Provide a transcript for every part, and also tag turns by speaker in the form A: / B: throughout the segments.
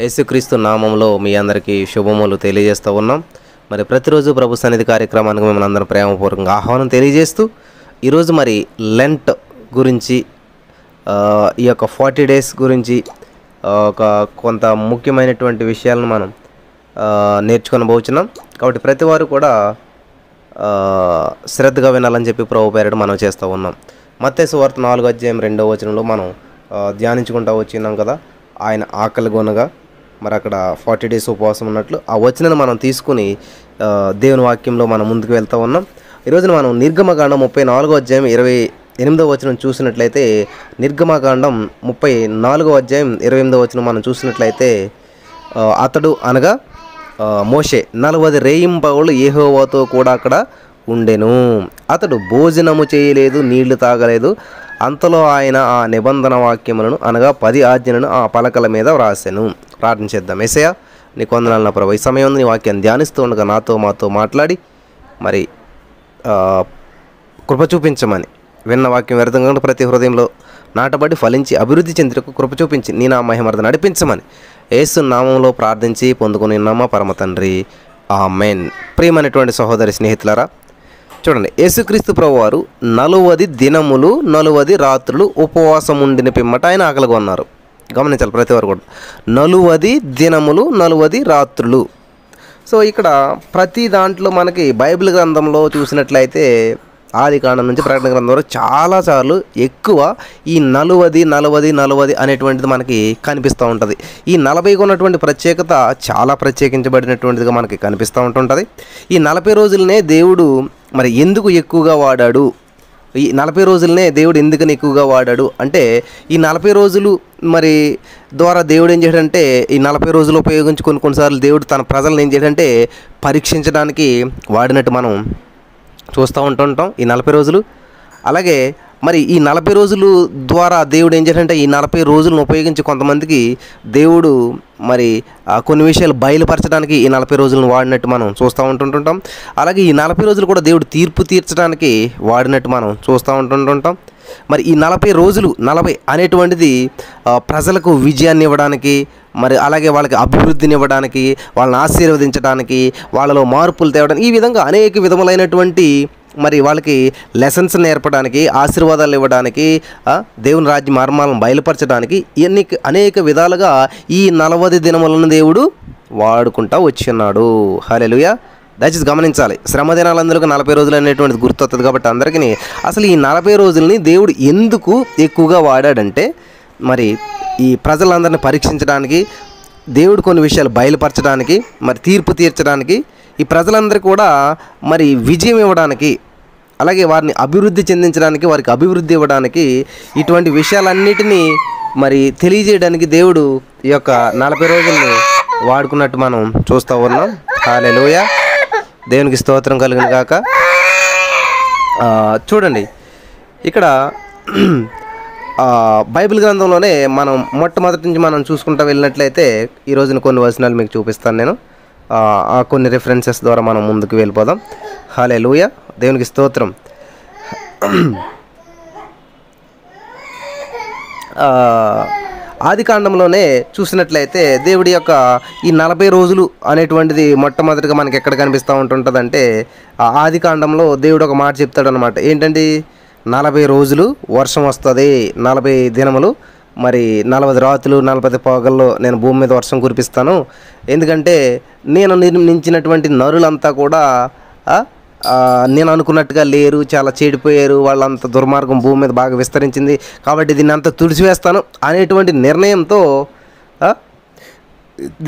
A: యేసుక్రీస్తు నామంలో మీ అందరికీ శుభములు తెలియజేస్తూ ఉన్నాం. మరి ప్రతిరోజు ప్రభు సన్నిధి కార్యక్రమానికి మిమ్మల్ని అందరం ప్రేమపూర్వకంగా ఆహ్వానం తెలియజేస్తూ ఈరోజు మరి లెంట్ గురించి ఈ యొక్క 40 days గురించి కొంత ముఖ్యమైనటువంటి విషయాలను మనం నేర్చుకొనబోతున్నాం. కాబట్టి ప్రతి వారు కూడా శ్రద్ధగా వినాలని చెప్పి ప్రభు పేరట మనం చేస్తూ ఉన్నాం. మత్తయి సువార్త 4:2 మనం ధ్యానించుకుంటూ వచ్చినాం కదా. ఆయన ఆకలి గొనగా మరి అక్కడ 40 days ఉపవాసం ఉన్నట్లు ఆ వచనాన్ని మనం తీసుకుని దేవుని వాక్యంలో మనం ముందుకు వెళ్తూ ఉన్నాం. ఈరోజున మనం నిర్గమకాండం 34:28 చూసినట్లయితే, నిర్గమకాండం 34:28 మనం చూసినట్లయితే, అతడు అనగా మోషే 40 రేయింబవళ్ళు యెహోవాతో కూడా అక్కడ ఉండెను. అతడు భోజనము చేయలేదు, నీళ్లు తాగలేదు. అంతలో ఆయన ఆ నిబంధన వాక్యములను అనగా 10 ఆజ్ఞలను ఆ పలకల మీద వ్రాసెను. ప్రార్థన చేద్దాం. యేసయ్యా నీకు వందనాలు నా ప్రభు. ఈ సమయంలో నీ వాక్యాన్ని ధ్యానిస్తూ ఉండగా మాతో మాట్లాడి మరి కృప చూపించమని, విన్న వాక్యం వ్యర్థంగా ప్రతి హృదయంలో నాటబడి ఫలించి అభివృద్ధి చెందినకు కృప చూపించి నీ నా మహిమర్ద నడిపించమని యేసు నామంలో ప్రార్థించి పొందుకుని ఉన్నామా పరమ తండ్రి, ఆమేన్. ప్రియమైనటువంటి సహోదరి స్నేహితులారా, చూడండి, యేసుక్రీస్తు ప్రభువారు 40 దినములు 40 రాత్రులు ఉపవాసం ఉండిన పిమ్మట ఆయన ఆకలిగా ఉన్నారు. గమనించాలి ప్రతి వారు కూడా, 40 దినములు 40 రాత్రులు. సో ఇక్కడ ప్రతి దాంట్లో మనకి బైబిల్ గ్రంథంలో చూసినట్లయితే ఆదికాండం నుంచి ప్రకటన గ్రంథం వరకు చాలాసార్లు ఎక్కువ ఈ 40 అనేటువంటిది మనకి కనిపిస్తూ ఉంటుంది. ఈ 40కి ఉన్నటువంటి ప్రత్యేకత చాలా ప్రత్యేకించబడినటువంటిదిగా మనకి కనిపిస్తూ ఉంటుంటుంది. ఈ 40 రోజులనే దేవుడు మరి ఎందుకు ఎక్కువగా వాడాడు, ఈ 40 రోజులనే దేవుడు ఎందుకని ఎక్కువగా వాడాడు అంటే, ఈ 40 రోజులు మరి ద్వారా దేవుడు ఏం చేయడంటే, ఈ 40 రోజులు ఉపయోగించి కొన్నిసార్లు దేవుడు తన ప్రజలను ఏం చేయడంటే పరీక్షించడానికి వాడినట్టు మనం చూస్తూ ఉంటుంటాం ఈ 40 రోజులు. అలాగే మరి ఈ 40 రోజులు ద్వారా దేవుడు ఏం చేశాడంటే, ఈ 40 రోజులను ఉపయోగించి కొంతమందికి దేవుడు మరి కొన్ని విషయాలు బయలుపరచడానికి ఈ 40 రోజులను వాడినట్టు మనం చూస్తూ ఉంటుంటాం. అలాగే ఈ 40 రోజులు కూడా దేవుడు తీర్పు తీర్చడానికి వాడినట్టు మనం చూస్తూ ఉంటుంటాం. మరి ఈ 40 రోజులు 40 అనేటువంటిది ప్రజలకు విజయాన్ని ఇవ్వడానికి, మరి అలాగే వాళ్ళకి అభివృద్ధిని ఇవ్వడానికి, వాళ్ళని ఆశీర్వదించడానికి, వాళ్ళలో మార్పులు తేవడానికి, ఈ విధంగా అనేక విధములైనటువంటి మరి వాళ్ళకి లెసన్స్ నేర్పడానికి, ఆశీర్వాదాలు ఇవ్వడానికి, దేవుని రాజ్య మర్మాలను బయలుపరచడానికి అనేక విధాలుగా ఈ 40 దినములను దేవుడు వాడుకుంటూ వచ్చిన్నాడు. హల్లెలూయా. దయచేసి గమనించాలి, శ్రమ దినాలందరికీ 40 రోజులు అనేటువంటిది గుర్తొస్తుంది. కాబట్టి అందరికీ అసలు ఈ 40 రోజులని దేవుడు ఎందుకు ఎక్కువగా వాడాడంటే, మరి ఈ ప్రజలందరినీ పరీక్షించడానికి, దేవుడు కొన్ని విషయాలు బయలుపరచడానికి, మరి తీర్పు తీర్చడానికి, ఈ ప్రజలందరూ కూడా మరి విజయం ఇవ్వడానికి, అలాగే వారిని అభివృద్ధి చెందించడానికి, వారికి అభివృద్ధి ఇవ్వడానికి, ఇటువంటి విషయాలన్నిటినీ మరి తెలియజేయడానికి దేవుడు ఈ యొక్క 40 రోజుల్ని వాడుకున్నట్టు మనం చూస్తూ ఉన్నాం. హల్లెలూయా. దేవునికి స్తోత్రం కలుగును గాక. చూడండి, ఇక్కడ బైబిల్ గ్రంథంలోనే మనం మొట్టమొదటి నుంచి మనం చూసుకుంటూ వెళ్ళినట్లయితే ఈ రోజున కొన్ని వచనాలు మీకు చూపిస్తాను నేను. కొన్ని రిఫరెన్సెస్ ద్వారా మనం ముందుకు వెళ్ళిపోదాం. హల్లెలూయా. దేవునికి స్తోత్రం. ఆదికాండంలోనే చూసినట్లయితే దేవుడి యొక్క ఈ 40 రోజులు అనేటువంటిది మొట్టమొదటిగా మనకి ఎక్కడ కనిపిస్తూ ఉంటుంటుందంటే, ఆదికాండంలో దేవుడు ఒక మాట చెప్తాడు అనమాట. ఏంటంటే, 40 రోజులు వర్షం వస్తుంది, 40 దినములు మరి 40 రాత్రులు 40 పగల్లో నేను భూమి మీద వర్షం కురిపిస్తాను. ఎందుకంటే నేను నిర్మించినటువంటి నరులంతా కూడా నేను అనుకున్నట్టుగా లేరు, చాలా చెడిపోయారు, వాళ్ళంత దుర్మార్గం భూమి మీద బాగా విస్తరించింది, కాబట్టి దీన్ని అంతా తుడిచివేస్తాను అనేటువంటి నిర్ణయంతో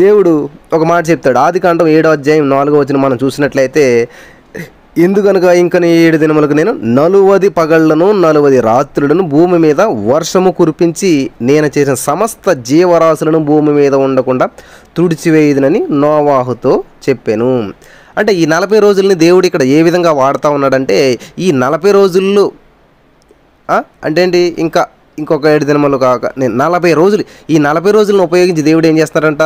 A: దేవుడు ఒక మాట చెప్తాడు. ఆదికాండం 7:4 మనం చూసినట్లయితే, ఎందుకనగా ఇంకని 7 దినములకు నేను 40 పగళ్లను 40 రాత్రులను భూమి మీద వర్షము కురిపించి నేను చేసిన సమస్త జీవరాశులను భూమి మీద ఉండకుండా తుడిచివేయుదునని నోవాహుతో చెప్పాను. అంటే ఈ 40 రోజుల్ని దేవుడు ఇక్కడ ఏ విధంగా వాడుతూ ఉన్నాడంటే, ఈ 40 రోజుల్లో అంటే ఏంటి, ఇంకొక 7 దినములు కాక నేను 40 రోజులు, ఈ 40 రోజులను ఉపయోగించి దేవుడు ఏం చేస్తున్నాడంట,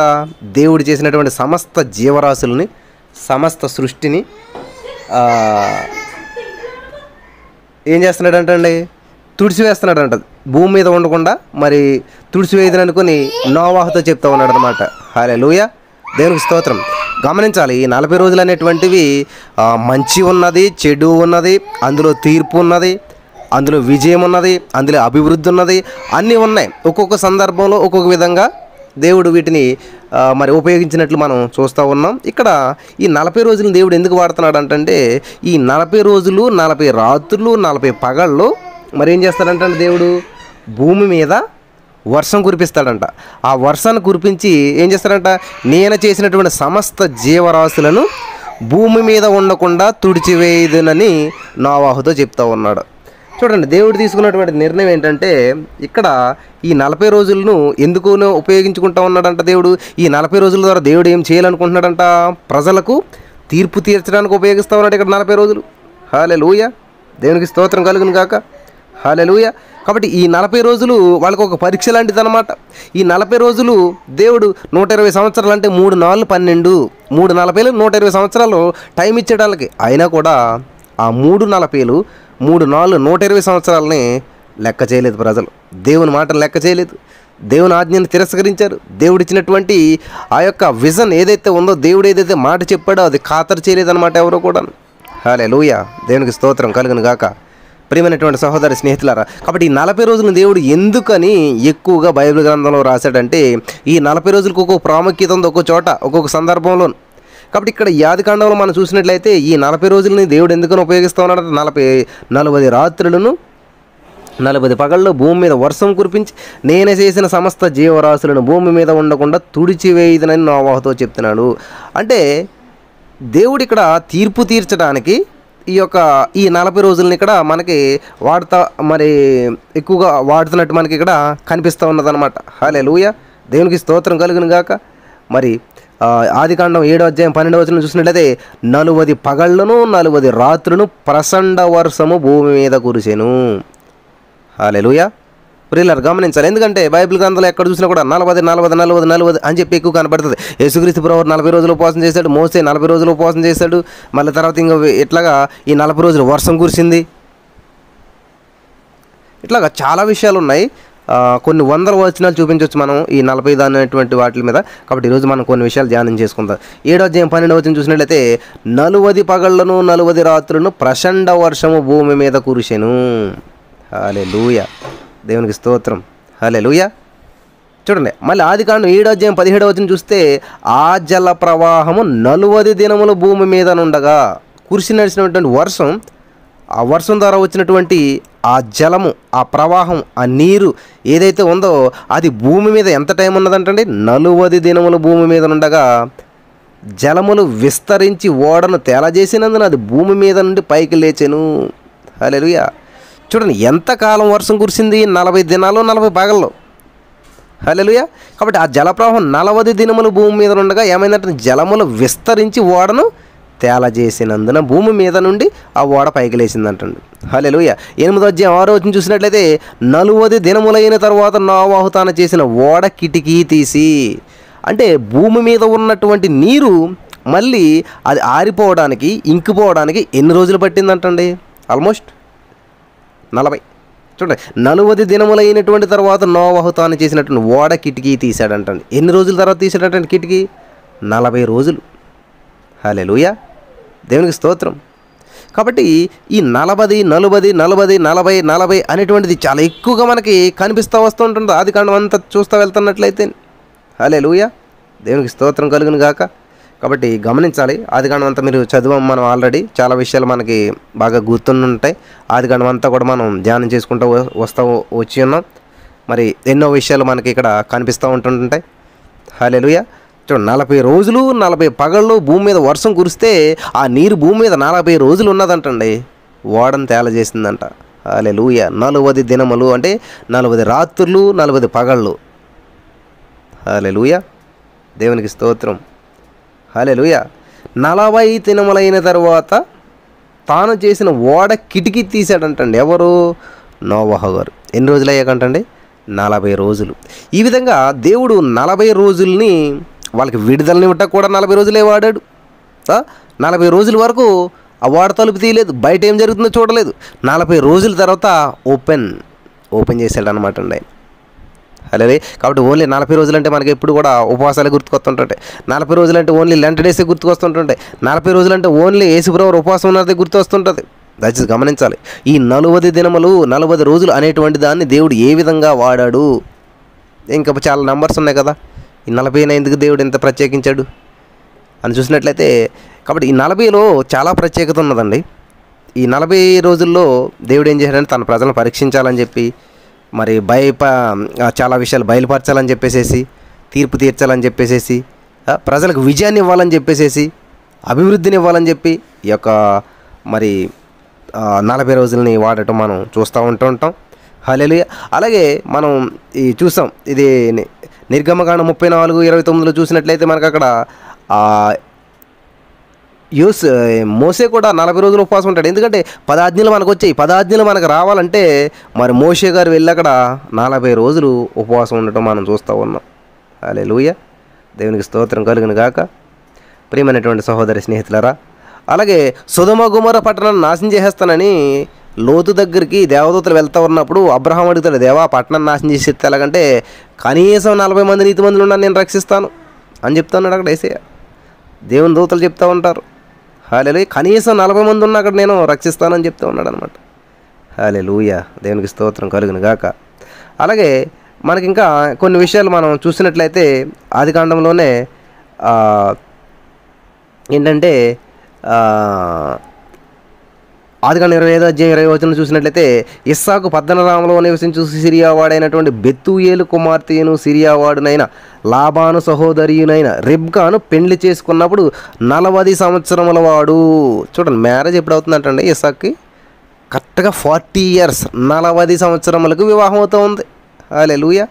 A: దేవుడు చేసినటువంటి సమస్త జీవరాశులని, సమస్త సృష్టిని ఏం చేస్తున్నాడంటండి, తుడిచివేస్తున్నాడంట. భూమి మీద ఉండకుండా మరి తుడిచివేయదని అనుకుని నోవాహుతో చెప్తా ఉన్నాడు అనమాట. హల్లెలూయా, దేవునికి స్తోత్రం. గమనించాలి, ఈ 40 రోజులు అనేటువంటివి మంచి ఉన్నది, చెడు ఉన్నది, అందులో తీర్పు ఉన్నది, అందులో విజయం ఉన్నది, అందులో అభివృద్ధి ఉన్నది, అన్నీ ఉన్నాయి. ఒక్కొక్క సందర్భంలో ఒక్కొక్క విధంగా దేవుడు వీటిని మరి ఉపయోగించినట్లు మనం చూస్తూ ఉన్నాం. ఇక్కడ ఈ 40 రోజులు దేవుడు ఎందుకు వాడుతున్నాడు అంటే, ఈ 40 రోజులు 40 రాత్రులు 40 పగళ్ళు మరి ఏం చేస్తాడంటే దేవుడు భూమి మీద వర్షం కురిపిస్తాడంట. ఆ వర్షాన్ని కురిపించి ఏం చేస్తాడంట, నేను చేసినటువంటి సమస్త జీవరాశులను భూమి మీద ఉండకుండా తుడిచివేయుదునని నోవాహుతో చెప్తా ఉన్నాడు. చూడండి, దేవుడు తీసుకున్నటువంటి నిర్ణయం ఏంటంటే, ఇక్కడ ఈ 40 రోజులను ఎందుకు ఉపయోగించుకుంటా ఉన్నాడంట దేవుడు. ఈ 40 రోజుల ద్వారా దేవుడు ఏం చేయాలనుకుంటున్నాడంట, ప్రజలకు తీర్పు తీర్చడానికి ఉపయోగిస్తూ ఉన్నాడు ఇక్కడ 40 రోజులు. హల్లెలూయా, దేవునికి స్తోత్రం కలుగును గాక. హల్లెలూయా. కాబట్టి ఈ 40 రోజులు వాళ్ళకు ఒక పరీక్ష లాంటిది అనమాట. ఈ 40 రోజులు దేవుడు 120 సంవత్సరాలు అంటే 3 4 12 3 40 120 సంవత్సరాలు టైం ఇచ్చాడు వాళ్ళకి. అయినా కూడా ఆ 3 40 3 4 120 సంవత్సరాలని లెక్క చేయలేదు ప్రజలు. దేవుని మాటను లెక్క చేయలేదు, దేవుని ఆజ్ఞను తిరస్కరించారు. దేవుడు ఇచ్చినటువంటి ఆ యొక్క విజన్ ఏదైతే ఉందో, దేవుడు ఏదైతే మాట చెప్పాడో అది ఖాతరు చేయలేదన్నమాట ఎవరో కూడా. హల్లెలూయా, దేవునికి స్తోత్రం కలుగును గాక. ప్రియమైనటువంటి సహోదరి స్నేహితులారా, కాబట్టి ఈ 40 రోజులను దేవుడు ఎందుకని ఎక్కువగా బైబిల్ గ్రంథంలో రాశాడంటే, ఈ 40 రోజులకు ఒక్కొక్క ప్రాముఖ్యత ఉంది, ఒక్కొక్క చోట ఒక్కొక్క సందర్భంలో. కాబట్టి ఇక్కడ ఆదికాండంలో మనం చూసినట్లయితే ఈ 40 రోజులని దేవుడు ఎందుకని ఉపయోగిస్తూ ఉన్నాడంటే, 40 రాత్రులను 40 పగళ్ళు భూమి మీద వర్షం కురిపించి నేను చేసిన సమస్త జీవరాశులను భూమి మీద ఉండకుండా తుడిచివేయుదునని నోవాహుతో చెప్తున్నాడు. అంటే దేవుడు ఇక్కడ తీర్పు తీర్చడానికి ఈ 40 రోజులని ఇక్కడ మనకి మరి ఎక్కువగా వాడుతున్నట్టు మనకి ఇక్కడ కనిపిస్తూ ఉన్నదన్నమాట. హల్లెలూయా, దేవునికి స్తోత్రం కలుగును గాక. మరి ఆదికాండం 7వ అధ్యాయం 12వ వచనం చూసినట్లయితే 40 పగళ్ళను 40 రాత్రులను ప్రచండ వర్షము భూమి మీద కురిసెను. హల్లెలూయా. ప్రియులారా, గమనించాలి, ఎందుకంటే బైబిల్ గ్రంథంలో ఎక్కడ చూసినా కూడా 40 40 40 40 అని చెప్పి ఎక్కువ కనపడుతుంది. యేసుక్రీస్తు ప్రభువు 40 రోజులు ఉపవాసం చేశాడు, మోసే 40 రోజులు ఉపవాసం చేశాడు, మళ్ళీ తర్వాత ఇంకా ఇట్లాగా ఈ 40 రోజులు వర్షం కురిసింది. ఇట్లాగా చాలా విషయాలు ఉన్నాయి. కొన్ని వందల వచనాలు చూపించవచ్చు మనం ఈ 40 అనేటువంటి వాటి మీద. కాబట్టి ఈరోజు మనం కొన్ని విషయాలు ధ్యానం చేసుకుందాం. 7వ అధ్యాయం 12వ వచనం చూసినట్లయితే 40 పగళ్ళను 40 రాత్రులను ప్రచండ వర్షము భూమి మీద కురిసెను. హల్లెలూయా, దేవునికి స్తోత్రం. హల్లెలూయా. చూడండి, మళ్ళీ ఆదికాండం 7వ అధ్యాయం 17వ వచనం చూస్తే ఆ జల ప్రవాహము 40 దినములు భూమి మీద నుండగా కురిసి నడిచినటువంటి వర్షం, ఆ వర్షం ద్వారా వచ్చినటువంటి ఆ జలము, ఆ ప్రవాహం, ఆ నీరు ఏదైతే ఉందో అది భూమి మీద ఎంత టైం ఉన్నదంటే 40 దినములు భూమి మీద ఉండగా జలములు విస్తరించి ఓడను తేలజేసినందున అది భూమి మీద నుండి పైకి లేచెను. హల్లెలూయా. చూడండి, ఎంతకాలం వర్షం కురిసింది, 40 దినాలు 40 పగళ్ళు. హల్లెలూయా. కాబట్టి ఆ జలప్రవాహం 40 దినములు భూమి మీద ఉండగా ఏమైందంటే జలములు విస్తరించి ఓడను తేలజేసినందున భూమి మీద నుండి ఆ ఓడ పైకి లేచిందంటండి. హల్లెలూయా. 8వ అధ్యాయం 6వ వచనం చూసినట్లయితే 40 దినములైన తర్వాత నోవాహు తాను చేసిన ఓడ కిటికీ తీసి, అంటే భూమి మీద ఉన్నటువంటి నీరు మళ్ళీ అది ఆరిపోవడానికి, ఇంకిపోవడానికి ఎన్ని రోజులు పట్టిందంటండి? ఆల్మోస్ట్ 40. చూడండి, 40 దినములైనటువంటి తర్వాత నోవాహు తాను చేసినటువంటి ఓడ కిటికీ తీశాడంటండి. ఎన్ని రోజుల తర్వాత తీసాడంటే కిటికీ? 40 రోజులు. హల్లెలూయా, దేవునికి స్తోత్రం. కాబట్టి ఈ 40 40 40 40 40 అనేటువంటిది చాలా ఎక్కువగా మనకి కనిపిస్తూ వస్తూ ఉంటుంది ఆదికాండం అంతా చూస్తూ వెళ్తున్నట్లయితే. హల్లెలూయా, దేవునికి స్తోత్రం కలుగును గాక. కాబట్టి గమనించాలి, ఆదికాండం అంతా మీరు చదివాం మనం ఆల్రెడీ, చాలా విషయాలు మనకి బాగా గుర్తుంటాయి. ఆదికాండం అంతా కూడా మనం ధ్యానం చేసుకుంటూ వచ్చి ఉన్నాం. మరి ఎన్నో విషయాలు మనకి ఇక్కడ కనిపిస్తూ ఉంటుంటాయి. హల్లెలూయా. చూడండి, 40 రోజులు 40 పగళ్ళు భూమి మీద వర్షం కురిస్తే ఆ నీరు భూమి మీద 40 రోజులు ఉన్నదంటండి, ఓడను తేలజేసిందంట. హల్లెలూయా. 40 దినములు అంటే 40 రాత్రులు 40 పగళ్ళు. హల్లెలూయా, దేవునికి స్తోత్రం. హల్లెలూయా. 40 దినములైన తర్వాత తాను చేసిన ఓడ కిటికీ తీశాడంటండి. ఎవరు? నోవాహు గారు. ఎన్ని రోజులు అయ్యాకంటండి? 40 రోజులు. ఈ విధంగా దేవుడు 40 రోజుల్ని వాళ్ళకి విడుదలనివ్వట కూడా 40 రోజులే వాడాడు. 40 రోజుల వరకు ఆ ఓడ తలుపు తీయలేదు, బయట ఏం జరుగుతుందో చూడలేదు. 40 రోజుల తర్వాత ఓపెన్ చేశాడు అనమాట అండి ఆయన. అలాగే కాబట్టి ఓన్లీ 40 రోజులు అంటే మనకి ఎప్పుడు కూడా ఉపవాసాలే గుర్తుకొస్తుంటుంటాయి. 40 రోజులు అంటే ఓన్లీ లెంట్ డేసే గుర్తుకొస్తుంటుంటాయి. 40 రోజులు అంటే ఓన్లీ యేసుప్రభువు ఉపవాసం ఉన్నదే గుర్తొస్తుంటుంది. దయచేసి గమనించాలి. ఈ 40 దినములు 40 రోజులు అనేటువంటి దాన్ని దేవుడు ఏ విధంగా వాడాడు. ఇంకా చాలా నంబర్స్ ఉన్నాయి కదా, ఈ 40 ఎందుకు దేవుడు ఎంత ప్రత్యేకించాడు అని చూసినట్లయితే, కాబట్టి ఈ 40లో చాలా ప్రత్యేకత ఉన్నదండి. ఈ 40 రోజుల్లో దేవుడు ఏం చేశాడంటే తన ప్రజలను పరీక్షించాలని చెప్పి, మరి చాలా విషయాలు బయలుపరచాలని చెప్పేసేసి, తీర్పు తీర్చాలని చెప్పేసేసి, ప్రజలకు విజయాన్ని ఇవ్వాలని చెప్పేసేసి, అభివృద్ధిని ఇవ్వాలని చెప్పి ఈ యొక్క మరి 40 రోజులని వాడటం మనం చూస్తూ ఉంటాం. హల్లెలూయా. అలాగే మనం ఈ చూసాం, ఇది నిర్గమకాండం 34:29 చూసినట్లయితే మనకు అక్కడ మోసే కూడా 40 రోజులు ఉపవాసం ఉంటాడు. ఎందుకంటే 10 ఆజ్ఞలు మనకు వచ్చాయి. 10 ఆజ్ఞలు మనకు రావాలంటే మరి మోషే గారు వెళ్ళి అక్కడ 40 రోజులు ఉపవాసం ఉండటం మనం చూస్తూ ఉన్నాం. హల్లెలూయా. దేవునికి స్తోత్రం కలుగును గాక. ప్రియమైనటువంటి సహోదరి స్నేహితులారా, అలాగే సొదొమ గొమొర్రా పట్టణాన్ని నాశనం చేసేస్తానని లోతు దగ్గరికి దేవదూతలు వెళ్తూ ఉన్నప్పుడు అబ్రహాం అడుగుతాడు, దేవా పట్టణాన్ని నాశనం చేసి ఎలాగంటే కనీసం 40 మంది నీతిమంతులు ఉన్నాను నేను రక్షిస్తాను అని చెప్తున్నాడు అక్కడ యేసయ్య. దేవుని దూతలు చెప్తూ ఉంటారు. హల్లెలూయా. కనీసం 40 మంది ఉన్నా అక్కడ నేను రక్షిస్తానని చెప్తూ ఉన్నాడు అనమాట. హల్లెలూయా. దేవునికి స్తోత్రం కలుగును గాక. అలాగే మనకి ఇంకా కొన్ని విషయాలు మనం చూసినట్లయితే ఆదికాండంలోనే ఏంటంటే ఆదికాండం 25:20 చూసినట్లయితే ఇస్సాకు పద్దనరాములో నివసించు సిరియా వాడైనటువంటి బెతూయేలు కుమార్తెను సిరియా వాడునైన లాబాను సహోదరియునైన రిబ్కాను పెండ్లి చేసుకున్నప్పుడు 40 సంవత్సరముల వాడు. చూడండి, మ్యారేజ్ ఎప్పుడు అవుతుందంటండి ఇస్సాక్కి? కరెక్ట్గా 40 years, 40 సంవత్సరములకు వివాహం అవుతూ ఉంది. హల్లెలూయా.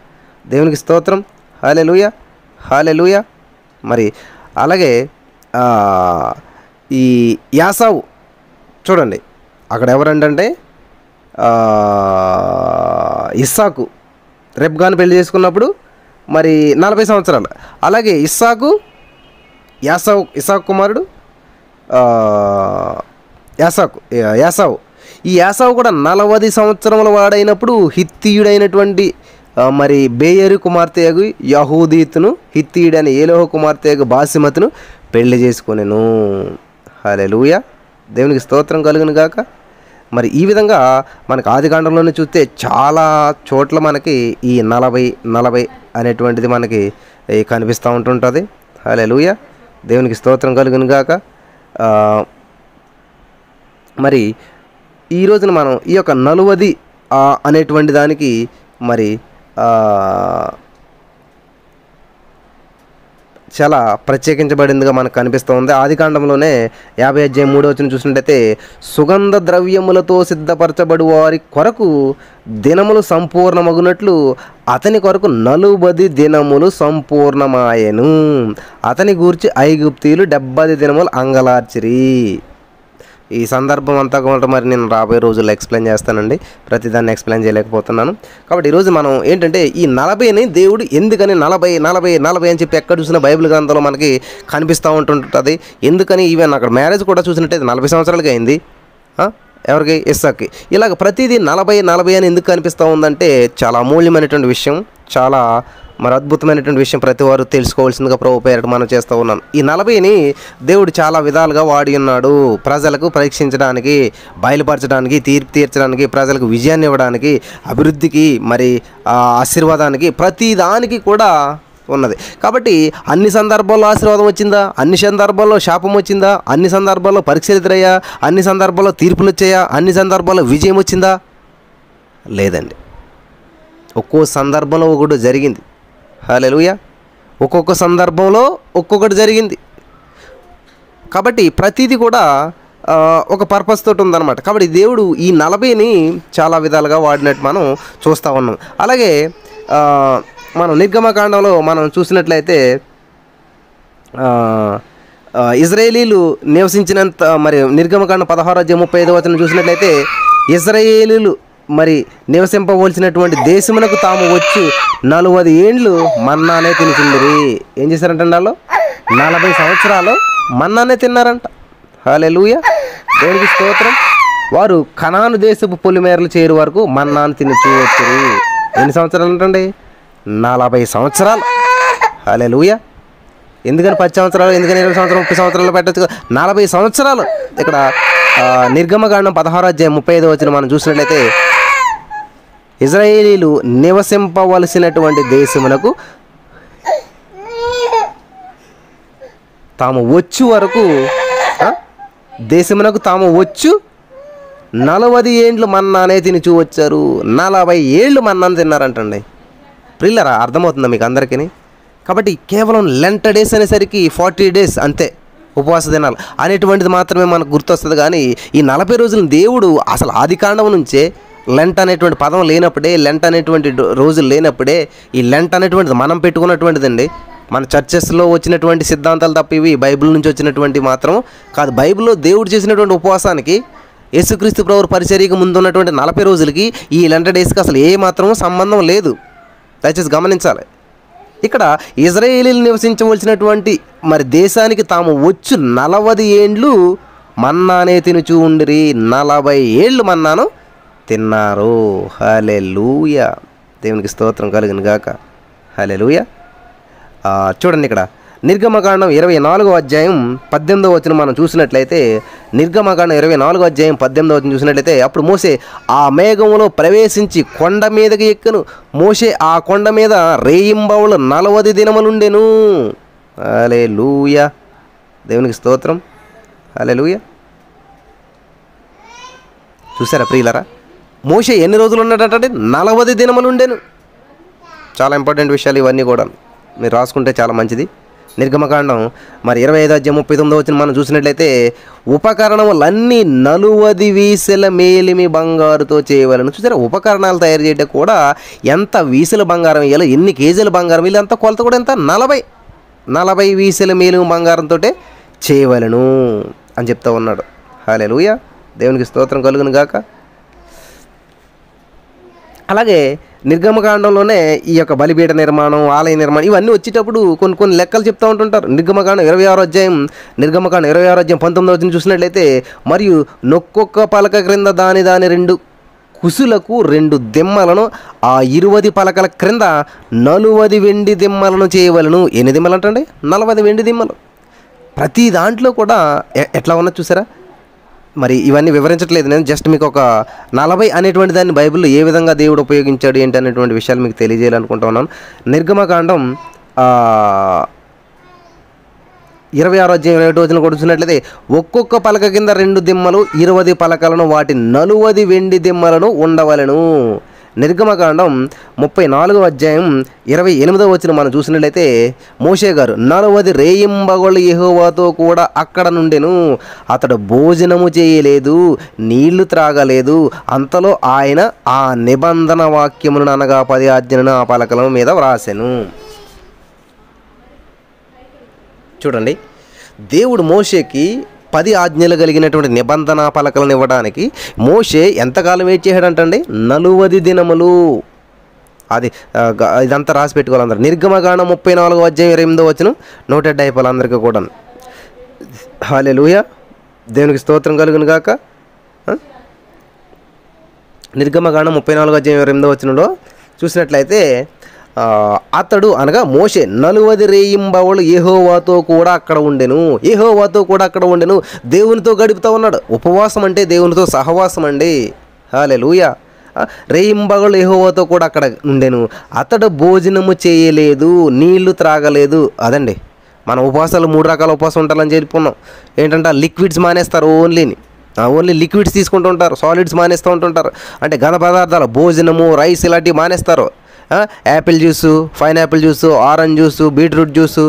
A: దేవునికి స్తోత్రం. హల్లెలూయా. హల్లెలూయా. మరి అలాగే ఈ యాసావు చూడండి, అక్కడ ఎవరంటే ఇస్సాకు రెబ్కాను పెళ్లి చేసుకున్నప్పుడు మరి 40 సంవత్సరాలు. అలాగే ఇస్సాకు కుమారుడు యాసావు. ఈ యాసావు కూడా 40 సంవత్సరముల వాడైనప్పుడు హిత్తీయుడైనటువంటి మరి బేయరు కుమార్తెయగు యహూదీతును, హిత్తీయుడైన ఏలోహ కుమార్తెయగు బాసిమతును పెళ్లి చేసుకొనెను. హల్లెలూయా. దేవునికి స్తోత్రం కలుగును గాక. మరి ఈ విధంగా మనకు ఆదికాండంలోనే చూస్తే చాలా చోట్ల మనకి ఈ 40 అనేటువంటిది మనకి కనిపిస్తూ ఉంటుంటుంది. హల్లెలూయా. దేవునికి స్తోత్రం కలుగును గాక. మరి ఈ రోజున మనం ఈ యొక్క 40 అనేటువంటి దానికి మరి చాలా ప్రత్యేకించబడిందిగా మనకు కనిపిస్తూ ఉంది. ఆదికాండంలోనే 50:3 చూసినట్టయితే సుగంధ ద్రవ్యములతో సిద్ధపరచబడు వారి కొరకు దినములు సంపూర్ణమగునట్లు అతని కొరకు 40 దినములు సంపూర్ణమాయెను. అతని గూర్చి ఐగుప్తీయులు 70 దినములు అంగలార్చిరి. ఈ సందర్భం అంతా కూడా మరి నేను రాబోయే రోజుల్లో ఎక్స్ప్లెయిన్ చేస్తానండి. ప్రతిదాన్ని ఎక్స్ప్లెయిన్ చేయలేకపోతున్నాను. కాబట్టి ఈరోజు మనం ఏంటంటే ఈ 40ని దేవుడు ఎందుకని 40 అని చెప్పి ఎక్కడ చూసినా బైబిల్ గ్రంథంలో మనకి కనిపిస్తూ ఉంటుంటుంది. ఎందుకని ఈవెన్ అక్కడ మ్యారేజ్ కూడా చూసినట్టయితే 40 సంవత్సరాలకి అయింది. ఎవరికి? ఇస్సాక్కి. ఇలాగ ప్రతిదీ 40 అని ఎందుకు కనిపిస్తూ ఉందంటే చాలా అమూల్యమైనటువంటి విషయం, చాలా మరి అద్భుతమైనటువంటి విషయం ప్రతి వారు తెలుసుకోవాల్సిందిగా ప్రభు పేరట మనం చేస్తూ ఉన్నాం. ఈ 40ని దేవుడు చాలా విధాలుగా వాడి ఉన్నాడు. ప్రజలకు పరీక్షించడానికి, బయలుపరచడానికి, తీర్పు తీర్చడానికి, ప్రజలకు విజయాన్ని ఇవ్వడానికి, అభివృద్ధికి, మరి ఆశీర్వాదానికి, ప్రతి దానికి కూడా ఉన్నది. కాబట్టి అన్ని సందర్భాల్లో ఆశీర్వాదం వచ్చిందా? అన్ని సందర్భాల్లో శాపం వచ్చిందా? అన్ని సందర్భాల్లో పరీక్షలు ఎదురయ్యా? అన్ని సందర్భాల్లో తీర్పులు వచ్చాయా? అన్ని సందర్భాల్లో విజయం వచ్చిందా? లేదండి. ఒక్కో సందర్భంలో ఒకటి జరిగింది. హల్లెలూయా. ఒక్కొక్క సందర్భంలో ఒక్కొక్కటి జరిగింది. కాబట్టి ప్రతిదీ కూడా ఒక పర్పస్ తోటి ఉందన్నమాట. కాబట్టి దేవుడు ఈ 40ని చాలా విధాలుగా వాడినట్టు మనం చూస్తూ ఉన్నాం. అలాగే మనం నిర్గమకాండంలో మనం చూసినట్లయితే ఇజ్రాయేలీలు నివసించినంత మరి నిర్గమకాండం 16:35 చూసినట్లయితే ఇజ్రాయేలీలు మరి నివసింపవలసినటువంటి దేశమునకు తాము వచ్చి 40 ఏండ్లు మన్నానే తినిచుండిరి. ఏం చేశారంట? వాళ్ళు 40 సంవత్సరాలు మన్నానే తిన్నారంట. హల్లెలూయా. దేవునికి స్తోత్రం. వారు కనాను దేశపు పొలిమేరలు చేరు వరకు మన్నాను తినచ్చు వచ్చారు. ఎన్ని సంవత్సరాలు అంటండి? 40 సంవత్సరాలు. హల్లెలూయా. ఎందుకని 10 సంవత్సరాలు, ఎందుకని 20 సంవత్సరాలు, 30 సంవత్సరాలు పెట్టచ్చు కదా? 40 సంవత్సరాలు. ఇక్కడ నిర్గమకాండం 16వ అధ్యాయం 35వ వచనం మనం చూసినట్లయితే, ఇజ్రాయేలీలు నివసింపవలసినటువంటి దేశమునకు తాము వచ్చు వరకు, దేశమునకు తాము వచ్చు 40 ఏండ్లు మన్నానే తినిచూ వచ్చారు. 40 ఏళ్ళు మన్నాను తిన్నారంటండి. ప్రిల్లరా, అర్థమవుతుందా మీకు అందరికీ? కాబట్టి కేవలం లెంట్ డేస్ అనేసరికి 40 డేస్ అంతే ఉపవాస దినాలు అనేటువంటిది మాత్రమే మనకు గుర్తొస్తుంది. కానీ ఈ 40 రోజులను దేవుడు అసలు ఆది కాండం నుంచే, లెంట్ అనేటువంటి పదం లేనప్పుడే, లెంట్ అనేటువంటి రోజులు లేనప్పుడే, ఈ లెంట్ అనేటువంటిది మనం పెట్టుకున్నటువంటిదండి. మన చర్చెస్లో వచ్చినటువంటి సిద్ధాంతాలు తప్ప ఇవి బైబిల్ నుంచి వచ్చినటువంటి మాత్రం కాదు. బైబిల్లో దేవుడు చేసినటువంటి ఉపవాసానికి, యేసుక్రీస్తు ప్రభువు పరిచర్యకు ముందు ఉన్నటువంటి 40 రోజులకి ఈ లెంట్ డేస్కి అసలు ఏ మాత్రం సంబంధం లేదు. దయచేసి గమనించాలి. ఇక్కడ ఇజ్రాయేలీలు నివసించవలసినటువంటి మరి దేశానికి తాము వచ్చు 40 ఏండ్లు మన్నానే తినుచూ ఉండిరి. 40 ఏళ్ళు మన్నాను తిన్నారు. హల్లెలూయా. దేవునికి స్తోత్రం కలుగును గాక. హల్లెలూయా. చూడండి, ఇక్కడ నిర్గమకాండం 24వ అధ్యాయం 18వ వచనం మనం చూసినట్లయితే, నిర్గమకాండం 24వ అధ్యాయం 18వ వచనం చూసినట్లయితే, అప్పుడు మోషే ఆ మేఘంలో ప్రవేశించి కొండ మీదకి ఎక్కను. మోషే ఆ కొండ మీద రేయింబవళ్ళు 40 దినములుండెను. హల్లెలూయా. దేవునికి స్తోత్రం. హల్లెలూయా. చూసారా ప్రియులారా, మోషే ఎన్ని రోజులు ఉన్నాడంటే 40 దినములుండెను. చాలా ఇంపార్టెంట్ విషయాలు ఇవన్నీ కూడా, మీరు రాసుకుంటే చాలా మంచిది. నిర్గమకాండం మరి 25వ అధ్యాయం 39వ వచనం మనం చూసినట్లయితే, ఉపకరణములన్నీ 40 వీసెల మేలిమి బంగారుతో చేయవలను. చూసారా, ఉపకరణాలు తయారు చేయడం కూడా ఎంత వీసెల బంగారం వేయాలో, ఎన్ని కేజీల బంగారం వేయాలి, అంత కొలత కూడా ఎంత 40 వీసెల మేలిమి బంగారంతో చేయవలను అని చెప్తా ఉన్నాడు. హల్లెలూయా. దేవునికి స్తోత్రం కలుగును గాక. అలాగే నిర్గమకాండంలోనే ఈ యొక్క బలిపీఠ నిర్మాణం, ఆలయ నిర్మాణం ఇవన్నీ వచ్చేటప్పుడు కొన్ని లెక్కలు చెప్తూ ఉంటుంటారు. నిర్గమకాండం 26వ అధ్యాయం 19వ వచనం చూసినట్లయితే, మరియు నొక్కొక్క పలక క్రింద దాని 2 కుసులకు 2 దిమ్మలను, ఆ 20 పలకల క్రింద 40 వెండి దిమ్మలను చేయవలను. ఎన్ని దిమ్మలు అంటండి? 40 వెండి దిమ్మలు. ప్రతి దాంట్లో కూడా ఎట్లా ఉన్నది చూసారా. మరి ఇవన్నీ వివరించట్లేదు నేను, జస్ట్ మీకు ఒక 40 అనేటువంటి దాన్ని బైబిల్లో ఏ విధంగా దేవుడు ఉపయోగించాడు ఏంటి అనేటువంటి విషయాలు మీకు తెలియజేయాలనుకుంటా ఉన్నాను. నిర్గమకాండం 26వ అధ్యాయం 27వ వచనం కూడా చూసినట్లయితే, ఒక్కొక్క పలక కింద 2 దిమ్మలు, 20 పలకలను, వాటి 40 వెండి దిమ్మలను ఉండవలను. నిర్గమకాండం 34వ అధ్యాయం 28వ వచనం మనం చూసినట్లయితే, మోషే గారు 40 రేయింబగళ్ళు యెహోవాతో కూడా అక్కడ నుండెను. అతడు భోజనము చేయలేదు, నీళ్లు త్రాగలేదు. అంతలో ఆయన ఆ నిబంధన వాక్యమును అనగా 10 ఆజ్ఞలను ఆ పలకల మీద వ్రాసెను. చూడండి, దేవుడు మోషేకి 10 ఆజ్ఞలు కలిగినటువంటి నిబంధన పలకలను ఇవ్వడానికి మోషే ఎంతకాలం వెయిట్ చేశాడంటండి? 40 దినములు. అది ఇదంతా రాసి పెట్టుకోవాలి అందరూ. నిర్గమకాండం 34వ అధ్యాయం 28వ వచనం 170 అయిపోవాలి అందరికీ కూడా. హల్లెలూయా. దేవునికి స్తోత్రం కలుగును గాక. నిర్గమకాండం 34వ అధ్యాయం 28వ వచనంలో చూసినట్లయితే, అతడు అనగా మోషే 40 రేయింబవళ్ళు యెహోవాతో కూడా అక్కడ ఉండెను. దేవునితో గడుపుతూ ఉన్నాడు. ఉపవాసం అంటే దేవునితో సహవాసం అండి. హల్లెలూయా. రేయింబవళ్ళు యెహోవాతో కూడా అక్కడ ఉండెను. అతడు భోజనము చేయలేదు, నీళ్లు త్రాగలేదు. అదండి, మన ఉపవాసాలు 3 రకాల ఉపవాసం ఉంటారని చెప్పుకున్నాం. ఏంటంటే లిక్విడ్స్ మానేస్తారు, ఓన్లీ లిక్విడ్స్ తీసుకుంటూ ఉంటారు, సాలిడ్స్ మానేస్తూ ఉంటుంటారు. అంటే ఘన పదార్థాలు, భోజనము, రైస్ ఇలాంటివి మానేస్తారు. Apple juice, pineapple juice, orange juice, beetroot juice,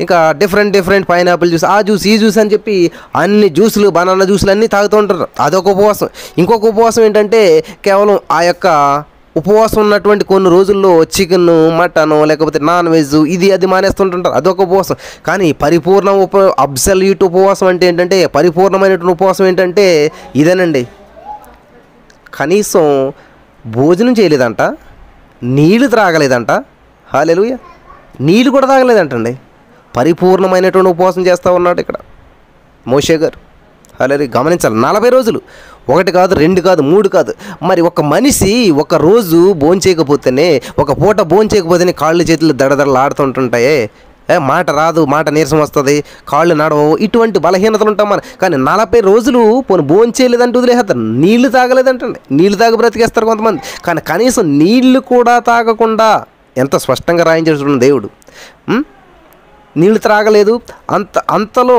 A: ఇంకా డిఫరెంట్ పైనాపిల్ జ్యూస్, ఆ జ్యూస్, ఈ జ్యూస్ అని చెప్పి అన్ని జ్యూసులు, బనానా జ్యూసులు అన్నీ తాగుతూ ఉంటారు. అదొక ఉపవాసం. ఇంకొక ఉపవాసం ఏంటంటే, కేవలం ఆ యొక్క ఉపవాసం ఉన్నటువంటి కొన్ని రోజుల్లో చికెన్, మటన్, లేకపోతే నాన్ వెజ్ ఇది అది మానేస్తుంటుంటారు. అదొక ఉపవాసం. కానీ పరిపూర్ణ అబ్సల్యూట్ ఉపవాసం అంటే ఏంటంటే, పరిపూర్ణమైనటువంటి ఉపవాసం ఏంటంటే ఇదేనండి. కనీసం భోజనం చేయలేదంట, నీళ్లు త్రాగలేదంట. హల్లెలూయా. నీళ్ళు కూడా తాగలేదంటండి. పరిపూర్ణమైనటువంటి ఉపవాసం చేస్తూ ఉన్నాడు ఇక్కడ మోషే గారు. హల్లెలూయా. గమనించాలి, 40 రోజులు ఒకటి కాదు, రెండు కాదు, మూడు కాదు. మరి ఒక మనిషి ఒక రోజు భోంచేయకపోతేనే, ఒక పూట భోంచేయకపోతేనే కాళ్ళు చేతులు దడదడలు ఆడుతుంటుంటాయే, మాట రాదు, మాట నీరసం వస్తుంది, కాళ్ళు నడవవు, ఇటువంటి బలహీనతలు ఉంటాం మనం. కానీ 40 రోజులు పోను భోంచేయలేదంటే వదిలేస్తారు, నీళ్లు తాగలేదంటండి. నీళ్లు తాగి బ్రతికేస్తారు కొంతమంది. కానీ కనీసం నీళ్లు కూడా తాగకుండా ఎంత స్పష్టంగా రాయించాడు చూడండి దేవుడు. నీళ్లు త్రాగలేదు. అంతలో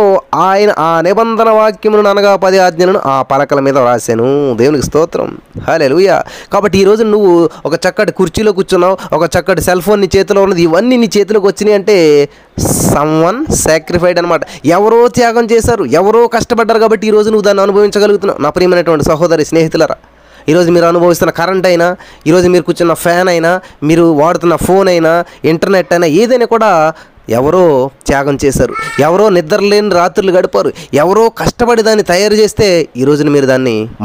A: ఆయన ఆ నిబంధన వాక్యమును అనగా 10 ఆజ్ఞలను ఆ పలకల మీద రాశాను. దేవునికి స్తోత్రం, హల్లెలూయా. కాబట్టి ఈరోజు నువ్వు ఒక చక్కటి కుర్చీలో కూర్చున్నావు, ఒక చక్కటి సెల్ ఫోన్ నీ చేతిలో ఉన్నది, ఇవన్నీ నీ చేతిలోకి వచ్చినాయి అంటే సమ్వన్ సాక్రిఫైడ్ అనమాట. ఎవరో త్యాగం చేశారు, ఎవరో కష్టపడ్డారు, కాబట్టి ఈరోజు నువ్వు దాన్ని అనుభవించగలుగుతున్నావు. నా ప్రియమైనటువంటి సహోదరి స్నేహితులరా, ఈరోజు మీరు అనుభవిస్తున్న కరెంట్ అయినా, ఈరోజు మీరు కూర్చున్న ఫ్యాన్ అయినా, మీరు వాడుతున్న ఫోన్ అయినా, ఇంటర్నెట్ అయినా, ఏదైనా కూడా ఎవరో త్యాగం చేశారు, ఎవరో నిద్రలేని రాత్రులు గడిపారు, ఎవరో కష్టపడి దాన్ని తయారు చేస్తే ఈరోజున మీరు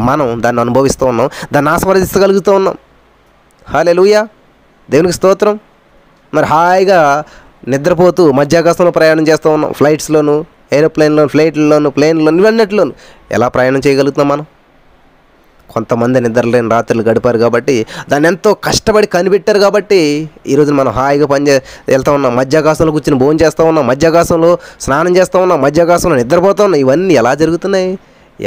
A: మనం దాన్ని అనుభవిస్తూ ఉన్నాం, దాన్ని ఆస్వాదించగలుగుతూ ఉన్నాం. హల్లెలూయా, దేవునికి స్తోత్రం. మరి హాయిగా నిద్రపోతూ మధ్యాకాశంలో ప్రయాణం చేస్తూ ఉన్నాం, ఫ్లైట్స్లోను, ఏరోప్లేన్లోను, ఫ్లైట్లలోను, ప్లేన్లోను, ఇవన్నిటిలోను ఎలా ప్రయాణం చేయగలుగుతున్నాం మనం? కొంతమంది నిద్రలేని రాత్రులు గడిపారు కాబట్టి, దాన్ని ఎంతో కష్టపడి కనిపెట్టారు కాబట్టి ఈరోజు మనం హాయిగా వెళ్తూ ఉన్నాం, మధ్యాకాశంలో కూర్చొని భోజనం చేస్తూ ఉన్నాం, మధ్యాకాశంలో స్నానం చేస్తూ ఉన్నాం, మధ్యాకాశంలో నిద్రపోతూ ఉన్నాం. ఇవన్నీ ఎలా జరుగుతున్నాయి?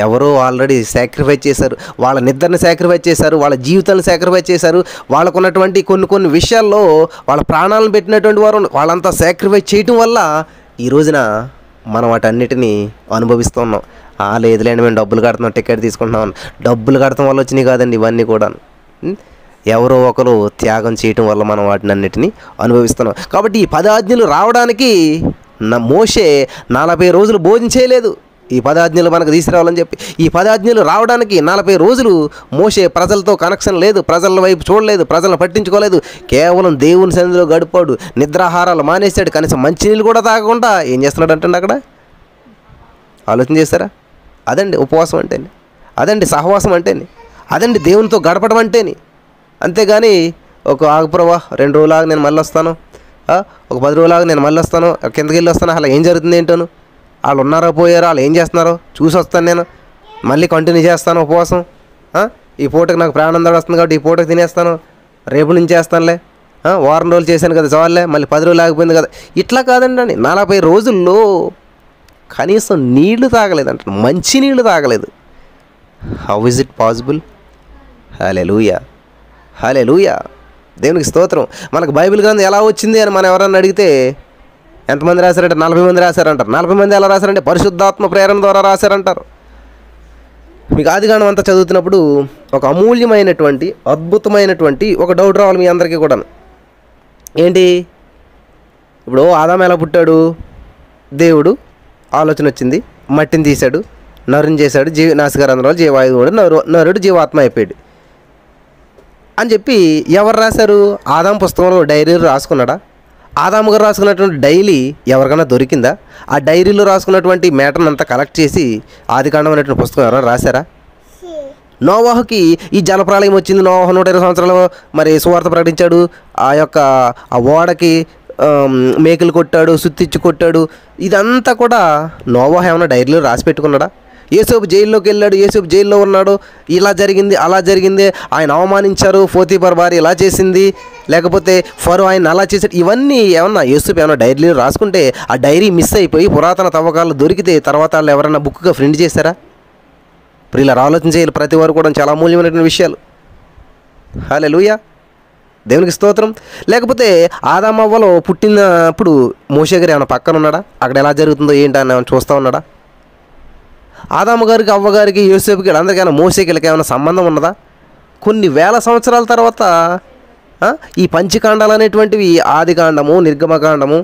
A: ఎవరో ఆల్రెడీ సాక్రిఫైస్ చేశారు, వాళ్ళ నిద్రని సాక్రిఫైస్ చేశారు, వాళ్ళ జీవితాలను సాక్రిఫైస్ చేశారు, వాళ్ళకు ఉన్నటువంటి కొన్ని విషయాల్లో వాళ్ళ ప్రాణాలను పెట్టినటువంటి వారు వాళ్ళంతా సాక్రిఫైస్ చేయటం వల్ల ఈ రోజున మనం వాటన్నిటినీ అనుభవిస్తూ ఉన్నాం. లేదులేండి, మేము డబ్బులు కడుతున్నాం, టికెట్ తీసుకుంటున్నాం. డబ్బులు కడతాం వల్ల వచ్చినాయి కాదండి ఇవన్నీ కూడా, ఎవరో ఒకరు త్యాగం చేయటం వల్ల మనం వాటిని అన్నిటినీ అనుభవిస్తున్నాం. కాబట్టి ఈ 10 ఆజ్ఞలు రావడానికి మోషే 40 రోజులు భోజనం చేయలేదు, ఈ 10 ఆజ్ఞలు మనకు తీసుకురావాలని చెప్పి. ఈ 10 ఆజ్ఞలు రావడానికి 40 రోజులు మోషే ప్రజలతో కనెక్షన్ లేదు, ప్రజల వైపు చూడలేదు, ప్రజలను పట్టించుకోలేదు, కేవలం దేవుని సన్నిధిలో గడిపాడు, నిద్రాహారాలు మానేశాడు, కనీసం మంచినీళ్ళు కూడా తాగకుండా ఏం చేస్తున్నాడు అంటే అక్కడ ఆలోచన చేస్తారా? అదండి ఉపవాసం అంటేని, అదండి సహవాసం అంటేని, అదండి దేవునితో గడపడం అంటేని. అంతేగాని ఒక ఆగుప్రవా 2 రోజులాగా నేను మళ్ళీ వస్తాను, ఒక 10 రోజులాగా నేను మళ్ళీ వస్తాను, కిందకి వెళ్ళి వస్తాను, అలా ఏం జరుగుతుంది ఏంటోను, వాళ్ళు ఉన్నారో పోయారో, వాళ్ళు ఏం చేస్తున్నారో చూసి వస్తాను, నేను మళ్ళీ కంటిన్యూ చేస్తాను ఉపవాసం, ఈ పూటకి నాకు ప్రాణం దడ వస్తుంది కాబట్టి ఈ పూటకి తినేస్తాను, రేపు నుంచి చేస్తానులే, వారం రోజులు చేశాను కదా చాలులే, మళ్ళీ 10 రోజులు ఆగిపోయింది కదా. ఇట్లా కాదండి, 40 రోజుల్లో కనీసం నీళ్లు తాగలేదంట, మంచి నీళ్లు తాగలేదు. How is it possible? Hallelujah, hallelujah, దేవునికి స్తోత్రం. మనకు బైబిల్ గ్రంథం ఎలా వచ్చింది అని మనం ఎవరన్నా అడిగితే ఎంతమంది రాశారంటే 40 మంది రాశారంటారు. 40 మంది ఎలా రాశారంటే పరిశుద్ధాత్మ ప్రేరణ ద్వారా రాశారంటారు. మీకు ఆదికాండం అంతా చదువుతున్నప్పుడు ఒక అమూల్యమైనటువంటి అద్భుతమైనటువంటి ఒక డౌట్ రావాలి మీ అందరికీ కూడా. ఏంటి? ఇప్పుడు ఆదాము ఎలా పుట్టాడు? దేవుడు ఆలోచన వచ్చింది, మట్టిని తీశాడు, నరుని చేశాడు, నాసికారంధ్రాలు జీవాయుధుడు, నరుడు జీవాత్మ అయిపోయాడు అని చెప్పి ఎవరు రాశారు? ఆదాము పుస్తకంలో డైరీలో రాసుకున్నాడా? ఆదాము గారు రాసుకున్నటువంటి డైరీ ఎవరికైనా దొరికిందా? ఆ డైరీలో రాసుకున్నటువంటి మ్యాటర్ని అంతా కలెక్ట్ చేసి ఆదికాండం అనేటువంటి పుస్తకం ఎవరైనా రాశారా? నోవాహుకి ఈ జలప్రళయం వచ్చింది, నోవాహు 120 సంవత్సరాలు మరి సువార్త ప్రకటించాడు, ఆ ఓడకి మేకలు కొట్టాడు, సుత్తిచ్చి కొట్టాడు, ఇదంతా కూడా నోవాహు ఏమైనా డైరీలో రాసి పెట్టుకున్నాడా? యేసోబు జైల్లోకి వెళ్ళాడు, యేసోబు జైల్లో ఉన్నాడు, ఇలా జరిగింది అలా జరిగింది, ఆయన అవమానించారు, పోతీఫర్ భార్య ఇలా చేసింది, లేకపోతే ఫరో ఆయన అలా చేశాడు, ఇవన్నీ ఏమన్నా యేసోబు ఏమన్నా డైరీలో రాసుకుంటే ఆ డైరీ మిస్ అయిపోయి పురాతన తవ్వకాలు దొరికితే తర్వాత వాళ్ళు ఎవరైనా బుక్గా ప్రింట్ చేశారా? ఇప్పుడు ఇలా ఆలోచన చేయాలి ప్రతి వారు కూడా, చాలా అమూల్యమైనటువంటి విషయాలు. హల్లెలూయా, దేవునికి స్తోత్రం. లేకపోతే ఆదామవ్వలో పుట్టినప్పుడు మోషే గారు ఏమైనా పక్కన ఉన్నాడా? అక్కడ ఎలా జరుగుతుందో ఏంటి అని ఏమైనా చూస్తూ ఉన్నాడా? ఆదాము గారికి, అవ్వగారికి, యోసేపుకి అందరికైనా మోషేకి ఏమైనా సంబంధం ఉన్నదా? కొన్ని వేల సంవత్సరాల తర్వాత ఈ పంచకాండాలు అనేటువంటివి ఆదికాండము, నిర్గమకాండము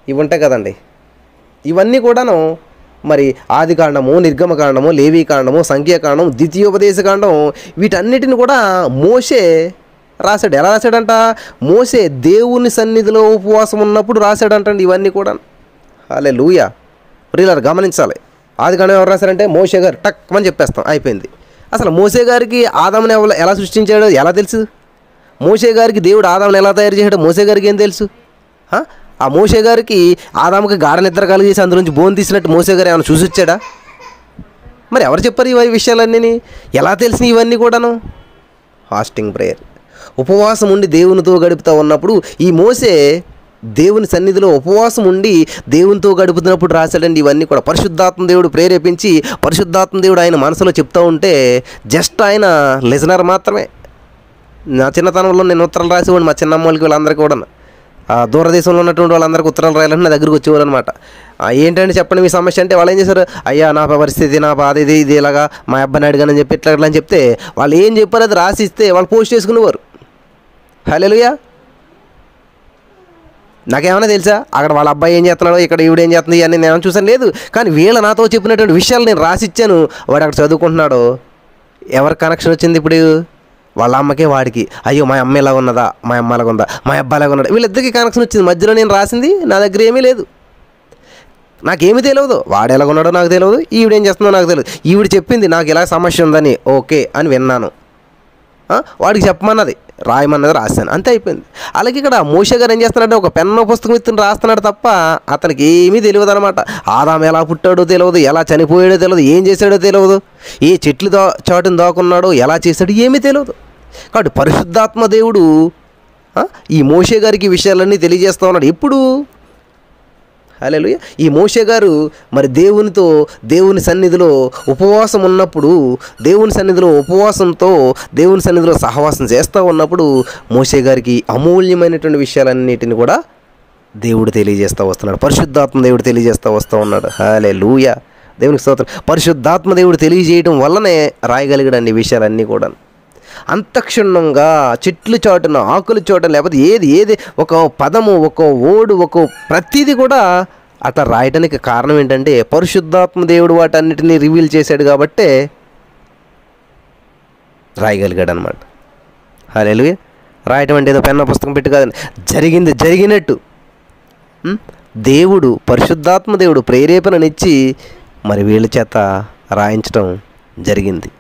A: ఇవి ఉంటాయి కదండి, ఇవన్నీ కూడాను మరి ఆదికాండము, నిర్గమకాండము, లేవీకాండము, సంఖ్యాకాండం, ద్వితీయోపదేశకాండం, వీటన్నిటిని కూడా మోషే రాశాడు. ఎలా రాశాడంట? మోషే దేవుని సన్నిధిలో ఉపవాసం ఉన్నప్పుడు రాశాడంటండి ఇవన్నీ కూడా. హల్లెలూయా, ప్రియులారా గమనించాలి. ఆదికాండం ఎవరు రాశారంటే మోషే గారు, టక్మని చెప్పేస్తాం, అయిపోయింది. అసలు మోషే గారికి ఆదాముని ఎలా సృష్టించాడో ఎలా తెలుసు? మోషే గారికి దేవుడు ఆదాముని ఎలా తయారు చేశాడో మోషే గారికి ఏం తెలుసు? ఆ మోషే గారికి ఆదాముకి గాఢ నిద్ర కలిగేసి అందులోంచి బోన్ తీసినట్టు మోషే గారు ఏమైనా చూసి వచ్చాడా? మరి ఎవరు చెప్పారు ఈ విషయాలన్నీ? ఎలా తెలిసినాయి ఇవన్నీ కూడాను? ఫాస్టింగ్ ప్రేయర్, ఉపవాసం ఉండి దేవునితో గడుపుతూ ఉన్నప్పుడు ఈ మోసే దేవుని సన్నిధిలో ఉపవాసం ఉండి దేవునితో గడుపుతున్నప్పుడు రాశాడండి ఇవన్నీ కూడా. పరిశుద్ధాత్మ దేవుడు ప్రేరేపించి, పరిశుద్ధాత్మ దేవుడు ఆయన మనసులో చెప్తూ ఉంటే జస్ట్ ఆయన లిజనర్ మాత్రమే. నా చిన్నతనంలో నేను ఉత్తరాలు రాసేవాడిని మా చిన్నమ్మ వాళ్ళకి, వీళ్ళందరికీ కూడా దూరదేశంలో ఉన్నటువంటి వాళ్ళందరికీ ఉత్తరాలు రాయాలంటే నా దగ్గరికి వచ్చేవారు అనమాట. ఏంటంటే చెప్పండి మీ సమస్య అంటే, వాళ్ళు ఏం చేశారు, అయ్యా నా పరిస్థితి, నా బాధ ఇది ఇది ఇలాగా మా అబ్బాయిని అడిగానని చెప్పి ఇట్లా ఇట్లా అని చెప్తే వాళ్ళు ఏం చెప్పారు అది రాసి ఇస్తే వాళ్ళు పోస్ట్ చేసుకునేవారు. హల్లెలూయా. నాకేమైనా తెలుసా అక్కడ వాళ్ళ అబ్బాయి ఏం చేస్తున్నాడో, ఇక్కడ ఈవిడ ఏం చేస్తుంది అని నేను చూసాను? లేదు. కానీ వీళ్ళ నాతో చెప్పినటువంటి విషయాలు నేను రాసిచ్చాను. వాడు అక్కడ చదువుకుంటున్నాడు. ఎవరికి కనెక్షన్ వచ్చింది ఇప్పుడు? వాళ్ళ అమ్మకే వాడికి. అయ్యో మా అమ్మ ఎలా ఉన్నదా, మా అమ్మ ఎలాగ ఉందా, మా అబ్బాయి ఎలాగ ఉన్నాడు, వీళ్ళిద్దరికి కనెక్షన్ వచ్చింది. మధ్యలో నేను రాసింది నా దగ్గర ఏమీ లేదు, నాకేమీ తెలియదు. వాడు ఎలాగున్నాడో నాకు తెలియదు, ఈవిడేం చేస్తుందో నాకు తెలియదు. ఈవిడ చెప్పింది నాకు ఇలా సమస్య ఉందని, ఓకే అని విన్నాను. వాడికి చెప్పమన్నది, రాయమన్నది రాశాను, అంతే అయిపోయింది. అలాగే ఇక్కడ మోషే గారు ఏం చేస్తున్నాడంటే ఒక పెన్ను పుస్తకం ఇస్తుని రాస్తున్నాడు తప్ప అతనికి ఏమీ తెలియదు అనమాట. ఆదాము ఎలా పుట్టాడో తెలియదు, ఎలా చనిపోయాడో తెలియదు, ఏం చేశాడో తెలియదు, ఏ చెట్లు చాటును దాకున్నాడో, ఎలా చేశాడో ఏమీ తెలియదు. కాబట్టి పరిశుద్ధాత్మ దేవుడు ఈ మోషే గారికి విషయాలన్నీ తెలియజేస్తూ ఉన్నాడు. ఎప్పుడు? హల్లెలూయా. ఈ మోషే గారు మరి దేవుని సన్నిధిలో ఉపవాసం ఉన్నప్పుడు, దేవుని సన్నిధిలో ఉపవాసంతో దేవుని సన్నిధిలో సహవాసం చేస్తూ ఉన్నప్పుడు మోషే గారికి అమూల్యమైనటువంటి విషయాలన్నిటిని కూడా దేవుడు తెలియజేస్తూ వస్తున్నాడు. పరిశుద్ధాత్మ దేవుడు తెలియజేస్తూ వస్తూ ఉన్నాడు. హల్లెలూయా. దేవునికి స్తోత్రం. పరిశుద్ధాత్మ దేవుడు తెలియజేయడం వల్లనే రాయగలిగాడు ఈ విషయాలన్నీ కూడా. అంత క్షుణ్ణంగా చెట్లు చాటున, ఆకులు చోట, లేకపోతే ఏది ఒక పదము, ఒక ఓడు, ఒక ప్రతిదీ కూడా అట్లా రాయడానికి కారణం ఏంటంటే పరిశుద్ధాత్మ దేవుడు వాటన్నిటిని రివీల్ చేశాడు కాబట్టే రాయగలిగాడు అనమాట. హల్లెలూయా. రాయటం అంటే ఏదో పెన్న పుస్తకం పెట్టి కాదండి, జరిగింది జరిగినట్టు దేవుడు, పరిశుద్ధాత్మ దేవుడు ప్రేరేపణనిచ్చి మరి వీళ్ళ చేత రాయించడం జరిగింది.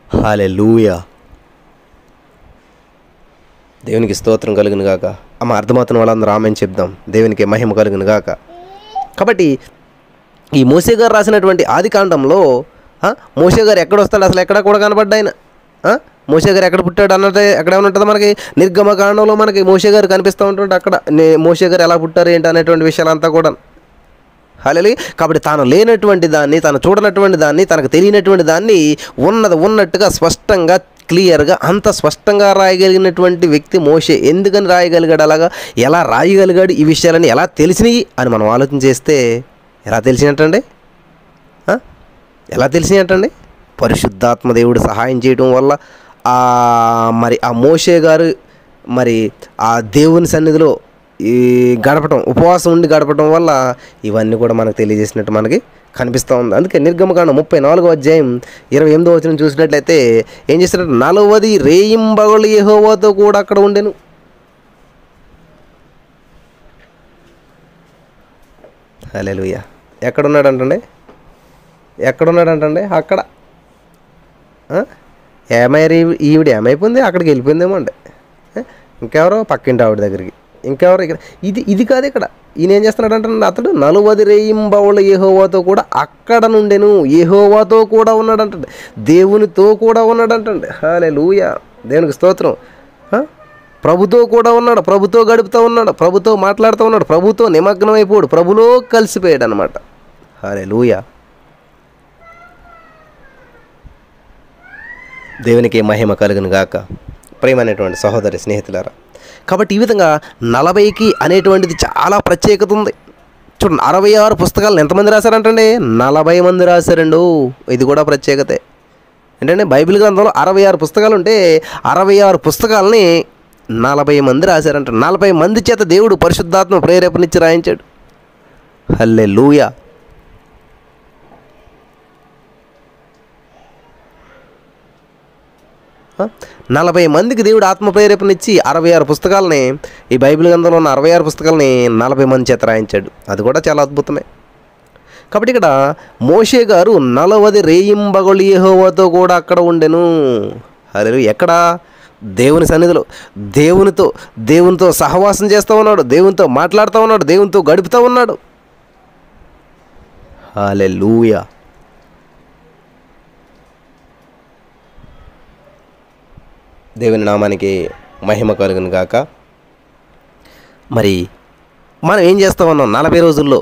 A: హల్లెలూయా. దేవునికి స్తోత్రం కలుగును గాక. అమ్మ అర్థమవుతున్న వాళ్ళందరూ ఆమెను చెప్దాం. దేవునికి మహిమ కలుగును గాక. కాబట్టి ఈ మోషే గారు రాసినటువంటి ఆదికాండంలో మోషే గారు ఎక్కడ వస్తాడు, అసలు ఎక్కడ కూడా కనబడ్డా ఆయన. మోషే గారు ఎక్కడ పుట్టాడు అన్నట్టు ఎక్కడ ఏమన్నా మనకి నిర్గమకాండంలో మనకి మోషే గారు కనిపిస్తూ ఉంటుంటే అక్కడ మోషే గారు ఎలా పుట్టారు ఏంటి అనేటువంటి విషయాలంతా కూడా. హల్లెలూయా. కాబట్టి తాను లేనటువంటి దాన్ని, తాను చూడనటువంటి దాన్ని, తనకు తెలియనటువంటి దాన్ని ఉన్నట్టుగా స్పష్టంగా, క్లియర్గా, అంత స్పష్టంగా రాయగలిగినటువంటి వ్యక్తి మోషే. ఎందుకని రాయగలిగాడు అలాగా? ఎలా రాయగలిగాడు? ఈ విషయాలని ఎలా తెలిసినాయి అని మనం ఆలోచన చేస్తే ఎలా తెలిసినట్టండి? ఎలా తెలిసినట్టండి? పరిశుద్ధాత్మ దేవుడు సహాయం చేయడం వల్ల మరి ఆ మోషే గారు మరి ఆ దేవుని సన్నిధిలో ఈ గడపటం, ఉపవాసం ఉండి గడపటం వల్ల ఇవన్నీ కూడా మనకు తెలియజేసినట్టు మనకి కనిపిస్తూ ఉంది. అందుకే నిర్గమకాండం 34వ అధ్యాయం 28వ వచనం చూసినట్లయితే ఏం చేస్తారంటే 40 రేయింబగళ్ళు యెహోవాతో కూడా అక్కడ ఉండెను. హల్లెలూయా. ఎక్కడున్నాడంటండి? అక్కడ ఈవిడ ఏమైపోయింది, అక్కడికి వెళ్ళిపోయిందేమో అండి. ఇంకెవరో పక్కింటి ఆవిడ దగ్గరికి, ఇంకెవరో ఇక్కడ. ఇది కాదు. ఇక్కడ ఈయన ఏం చేస్తున్నాడు అంటే అతడు 40 రేయింబవళ్ళు యెహోవాతో కూడా అక్కడ నుండెను. యెహోవాతో కూడా ఉన్నాడంటండి, దేవునితో కూడా ఉన్నాడంటండి. హల్లెలూయా. దేవునికి స్తోత్రం. ప్రభుతో కూడా ఉన్నాడు, ప్రభుతో గడుపుతూ ఉన్నాడు, ప్రభుతో మాట్లాడుతూ ఉన్నాడు, ప్రభుతో నిమగ్నం అయిపోయాడు, ప్రభులో కలిసిపోయాడు అనమాట. హల్లెలూయా. దేవునికి మహిమ కలుగును గాక. ప్రేమైనటువంటి సహోదరి స్నేహితులారా, కాబట్టి ఈ విధంగా 40కి అనేటువంటిది చాలా ప్రత్యేకత ఉంది. చూడండి, 66 పుస్తకాలను ఎంతమంది రాశారంటండి? 40 మంది రాశారండు. ఇది కూడా ప్రత్యేకతే. ఏంటంటే బైబిల్ గ్రంథంలో 66 పుస్తకాలు ఉంటే 66 పుస్తకాలని 40 మంది రాశారంట. 40 మంది చేత దేవుడు పరిశుద్ధాత్మ ప్రేరేపణిచ్చి రాయించాడు. హల్లెలూయా. ఆ 40 మందికి దేవుడు ఆత్మ ప్రేరేపణిచ్చి 66 పుస్తకాలని, ఈ బైబిల్ గ్రంథంలో ఉన్న 66 పుస్తకాలని 40 మంది చేత రాయించాడు. అది కూడా చాలా అద్భుతమే. కాబట్టి ఇక్కడ మోషే గారు 40 రేయింబగళ్ళు యెహోవాతో కూడా అక్కడ ఉండెను. హల్లెలూయా. ఎక్కడ? దేవుని సన్నిధిలో, దేవునితో సహవాసం చేస్తూ ఉన్నాడు, దేవునితో మాట్లాడుతూ ఉన్నాడు, దేవునితో గడుపుతూ ఉన్నాడు. హల్లెలూయా. దేవుని నామానికి మహిమ కలుగును గాక. మరి మనం ఏం చేస్తూ ఉన్నాం? 40 రోజుల్లో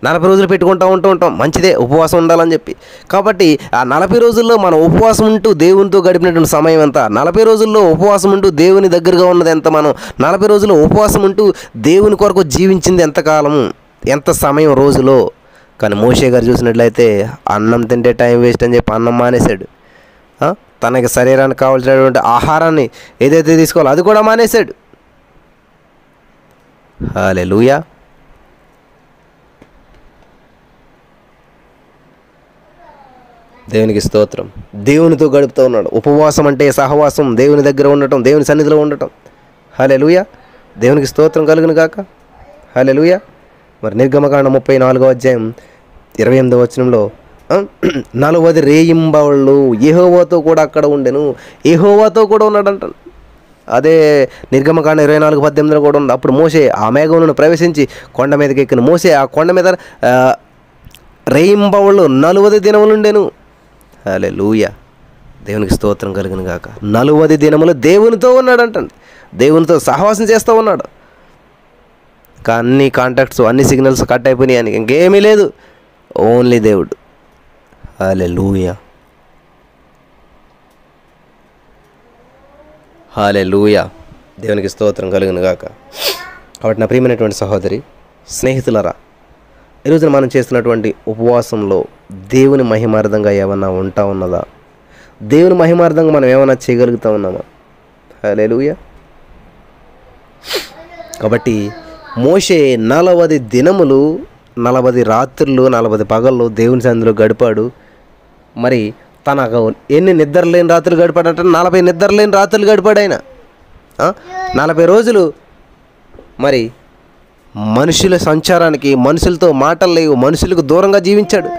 A: 40 రోజులు పెట్టుకుంటూ ఉంటాం. మంచిదే ఉపవాసం ఉండాలని చెప్పి. కాబట్టి ఆ 40 రోజుల్లో మనం ఉపవాసం ఉంటూ దేవునితో గడిపినటువంటి సమయం ఎంత? 40 రోజుల్లో ఉపవాసం ఉంటూ దేవుని దగ్గరగా ఉన్నది ఎంత? మనం 40 రోజుల్లో ఉపవాసం ఉంటూ దేవుని కొరకు జీవించింది ఎంతకాలము, ఎంత సమయం రోజులో? కానీ మోషే గారు చూసినట్లయితే అన్నం తింటే టైం వేస్ట్ అని చెప్పి అన్నం మానేశాడు. తనకి శరీరానికి కావాల్సినటువంటి ఆహారాన్ని ఏదైతే తీసుకోవాలో అది కూడా మానేశాడు. హల్లెలూయా. దేవునికి స్తోత్రం. దేవునితో గడుపుతూ ఉన్నాడు. ఉపవాసం అంటే సహవాసం, దేవుని దగ్గర ఉండటం, దేవుని సన్నిధిలో ఉండటం. హల్లెలూయా. దేవునికి స్తోత్రం కలుగును గాక. హల్లెలూయా. మరి నిర్గమకాండం 34వ అధ్యాయం 28వ వచనంలో 40 రేయింబవళ్ళు యెహోవాతో కూడా అక్కడ ఉండెను. యెహోవాతో కూడా ఉన్నాడంట. అదే నిర్గమకాండం 24:18 కూడా ఉంది. అప్పుడు మోషే ఆ మేఘంలో ప్రవేశించి కొండ మీదకి ఎక్కిన మోషే ఆ కొండ మీద రేయింబవళ్ళు 40 దినములు ఉండెను. హల్లెలూయా. దేవునికి స్తోత్రం కలుగును గాక. 40 దినములు దేవునితో ఉన్నాడంటండి. దేవునితో సహవాసం చేస్తూ ఉన్నాడు. అన్ని కాంటాక్ట్స్, అన్ని సిగ్నల్స్ కట్ అయిపోయినాయి. అని ఇంకేమీ లేదు, ఓన్లీ దేవుడు. హల్లెలూయా. హల్లెలూయా. దేవునికి స్తోత్రం కలుగును గాక. కాబట్టి నా ప్రియమైనటువంటి సహోదరి, స్నేహితులరా, ఈరోజున మనం చేస్తున్నటువంటి ఉపవాసంలో దేవుని మహిమార్థంగా ఏమన్నా ఉంటా ఉన్నదా? దేవుని మహిమార్థంగా మనం ఏమైనా చేయగలుగుతా ఉన్నామా? హల్లెలూయా. కాబట్టి మోషే 40 దినములు 40 రాత్రులు 40 పగళ్ళు దేవుని సన్నిధిలో గడిపాడు. మరి తనకు ఎన్ని నిద్రలేని రాత్రులు గడిపాడంటే 40 నిద్రలేని రాత్రులు గడిపాడు ఆయన. 40 రోజులు మరి మనుషుల సంచారానికి, మనుషులతో మాటలు లేవు, మనుషులకు దూరంగా జీవించాడు.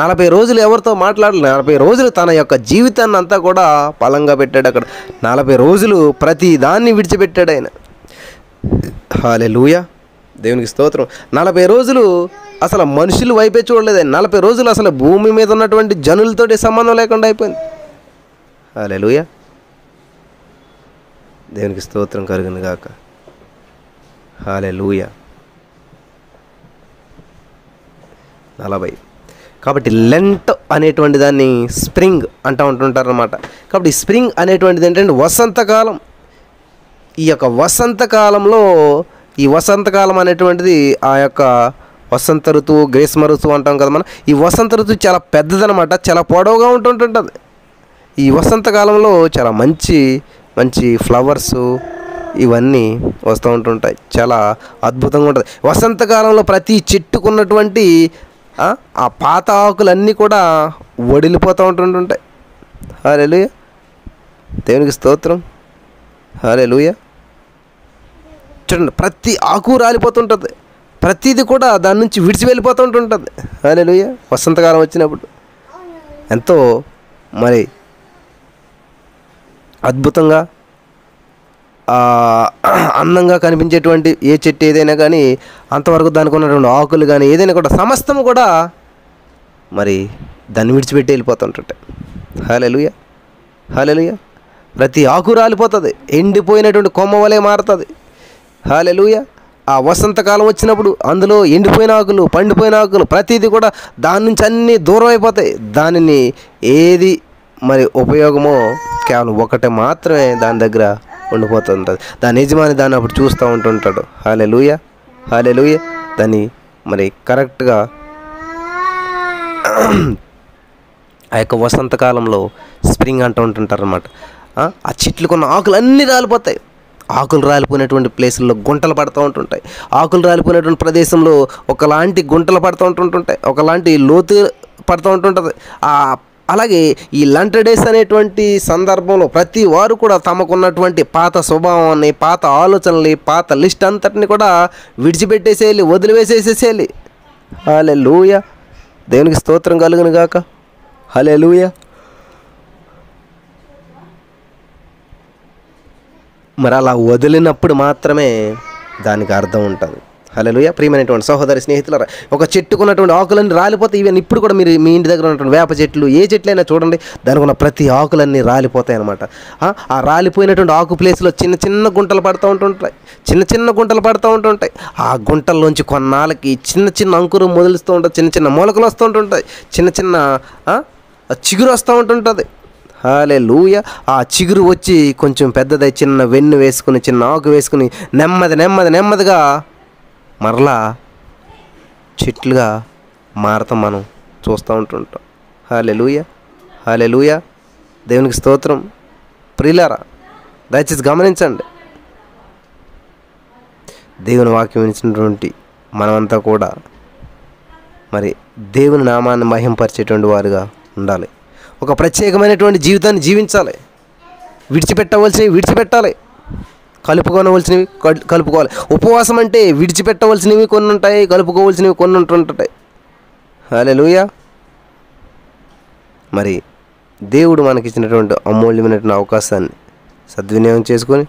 A: 40 రోజులు ఎవరితో మాట్లాడలేదు. 40 రోజులు తన యొక్క జీవితాన్ని అంతా కూడా పలంగా పెట్టాడు. అక్కడ 40 రోజులు ప్రతి దాన్ని విడిచిపెట్టాడు ఆయన. హల్లెలూయా. దేవునికి స్తోత్రం. 40 రోజులు అసలు మనుషులు వైపే చూడలేదు ఆయన. 40 రోజులు అసలు భూమి మీద ఉన్నటువంటి జనులతోటి సంబంధం లేకుండా అయిపోయింది. హల్లెలూయా. దేవునికి స్తోత్రం కలుగును గాక. హల్లెలూయా. 40. కాబట్టి లెంట్ అనేటువంటి దాన్ని స్ప్రింగ్ అంటూ ఉంటుంటారు అన్నమాట. కాబట్టి స్ప్రింగ్ అనేటువంటిది ఏంటంటే వసంతకాలం. ఈ యొక్క వసంతకాలంలో, ఈ వసంతకాలం అనేటువంటిది ఆ యొక్క వసంత ఋతువు, గ్రీష్మ ఋతువు అంటాం కదా మనం. ఈ వసంత ఋతువు చాలా పెద్దదనమాట, చాలా పొడవుగా ఉంటుంటుంది. ఈ వసంతకాలంలో చాలా మంచి మంచి ఫ్లవర్స్ ఇవన్నీ వస్తూ ఉంటుంటాయి. చాలా అద్భుతంగా ఉంటుంది. వసంతకాలంలో ప్రతి చెట్టుకున్నటువంటి ఆ పాత ఆకులన్నీ కూడా వడిలిపోతూ ఉంటుంటాయి. హల్లెలూయా. దేవునికి స్తోత్రం. హల్లెలూయా. చూడండి, ప్రతి ఆకు రాలిపోతుంటుంది, ప్రతిది కూడా దాని నుంచి విడిచి వెళ్ళిపోతూ ఉంటుంటుంది. హల్లెలూయా. వసంతకాలం వచ్చినప్పుడు ఎంతో మరి అద్భుతంగా అందంగా కనిపించేటువంటి ఏ చెట్టు ఏదైనా కానీ అంతవరకు దానికి ఉన్నటువంటి ఆకులు కానీ ఏదైనా కూడా సమస్తము కూడా మరి దాన్ని విడిచిపెట్టి వెళ్ళిపోతుంటుంటాయి. హల్లెలూయా. హల్లెలూయా. ప్రతి ఆకు రాలిపోతుంది, ఎండిపోయినటువంటి కొమ్మ వలె మారుతుంది. హల్లెలూయా. ఆ వసంతకాలం వచ్చినప్పుడు అందులో ఎండిపోయిన ఆకులు, పండిపోయిన ఆకులు ప్రతిదీ కూడా దాని నుంచి అన్నీ దూరం అయిపోతాయి. దానిని ఏది మరి ఉపయోగమో కేవలం ఒకటే మాత్రమే దాని దగ్గర ఉండిపోతుంటుంది. దాని యజమాని దాన్ని అప్పుడు చూస్తూ ఉంటుంటాడు. హల్లెలూయా. హల్లెలూయా. దాన్ని మరి కరెక్ట్గా ఆ యొక్క వసంతకాలంలో స్ప్రింగ్ అంటూ ఉంటుంటారు అన్నమాట. ఆ చెట్లుకున్న ఆకులు అన్నీ రాలిపోతాయి. ఆకులు రాలిపోయినటువంటి ప్లేసుల్లో గుంటలు పడుతూ ఉంటుంటాయి. ఆకులు రాలిపోయినటువంటి ప్రదేశంలో ఒకలాంటి గుంటలు పడుతూ ఉంటుంటాయి, ఒకలాంటి లోతు పడుతూ ఉంటుంటుంది. అలాగే ఈ లంట డేస్ అనేటువంటి సందర్భంలో ప్రతి వారు కూడా తమకున్నటువంటి పాత స్వభావాన్ని, పాత ఆలోచనల్ని, పాత లిస్ట్ అంతటిని కూడా విడిచిపెట్టేసేయాలి, వదిలివేసేసేసేయాలి. హల్లెలూయా. దేవునికి స్తోత్రం కలుగును గాక. హల్లెలూయా. మరి అలా వదిలినప్పుడు మాత్రమే దానికి అర్థం ఉంటుంది. హల్లెలూయా. ప్రియమైనటువంటి సహోదరి స్నేహితులారా, ఒక చెట్టుకున్నటువంటి ఆకులన్నీ రాలిపోతాయి. ఈవెన్ ఇప్పుడు కూడా మీరు మీ ఇంటి దగ్గర ఉన్నటువంటి వేప చెట్లు, ఏ చెట్లైనా చూడండి, దానికి ఉన్న ప్రతి ఆకులన్నీ రాలిపోతాయి అనమాట. ఆ రాలిపోయినటువంటి ఆకు ప్లేస్లో చిన్న చిన్న గుంటలు పడుతూ ఉంటుంటాయి, చిన్న చిన్న గుంటలు పడుతూ ఉంటుంటాయి. ఆ గుంటల్లోంచి కొన్నాళ్ళకి చిన్న చిన్న అంకురం మొదలుస్తూ ఉంటుంది, చిన్న చిన్న మొలకలు వస్తూ ఉంటుంటాయి, చిన్న చిన్న చిగురు వస్తూ ఉంటుంటుంది. హల్లెలూయా. ఆ చిగురు వచ్చి కొంచెం పెద్దదై చిన్న వెన్ను వేసుకుని, చిన్న ఆకు వేసుకుని నెమ్మదిగా మరలా చెట్లుగా మారతాం మనం చూస్తూ ఉంటుంటాం. హల్లెలూయా, హల్లెలూయా. దేవునికి స్తోత్రం. ప్రియులారా, దయచేసి గమనించండి, దేవుని వాక్యం వినిచినటువంటి మనమంతా కూడా మరి దేవుని నామాన్ని మహింపరిచేటువంటి వారుగా ఉండాలి. ఒక ప్రత్యేకమైనటువంటి జీవితాన్ని జీవించాలి. విడిచిపెట్టవలసినవి విడిచిపెట్టాలి, కలుపుకోవలసినవి కలుపుకోవాలి. ఉపవాసం అంటే విడిచిపెట్టవలసినవి కొన్ని ఉంటాయి, కలుపుకోవలసినవి కొన్ని ఉంటుంటాయి. హల్లెలూయా. మరి దేవుడు మనకిచ్చినటువంటి అమూల్యమైనటువంటి అవకాశాన్ని సద్వినియోగం చేసుకొని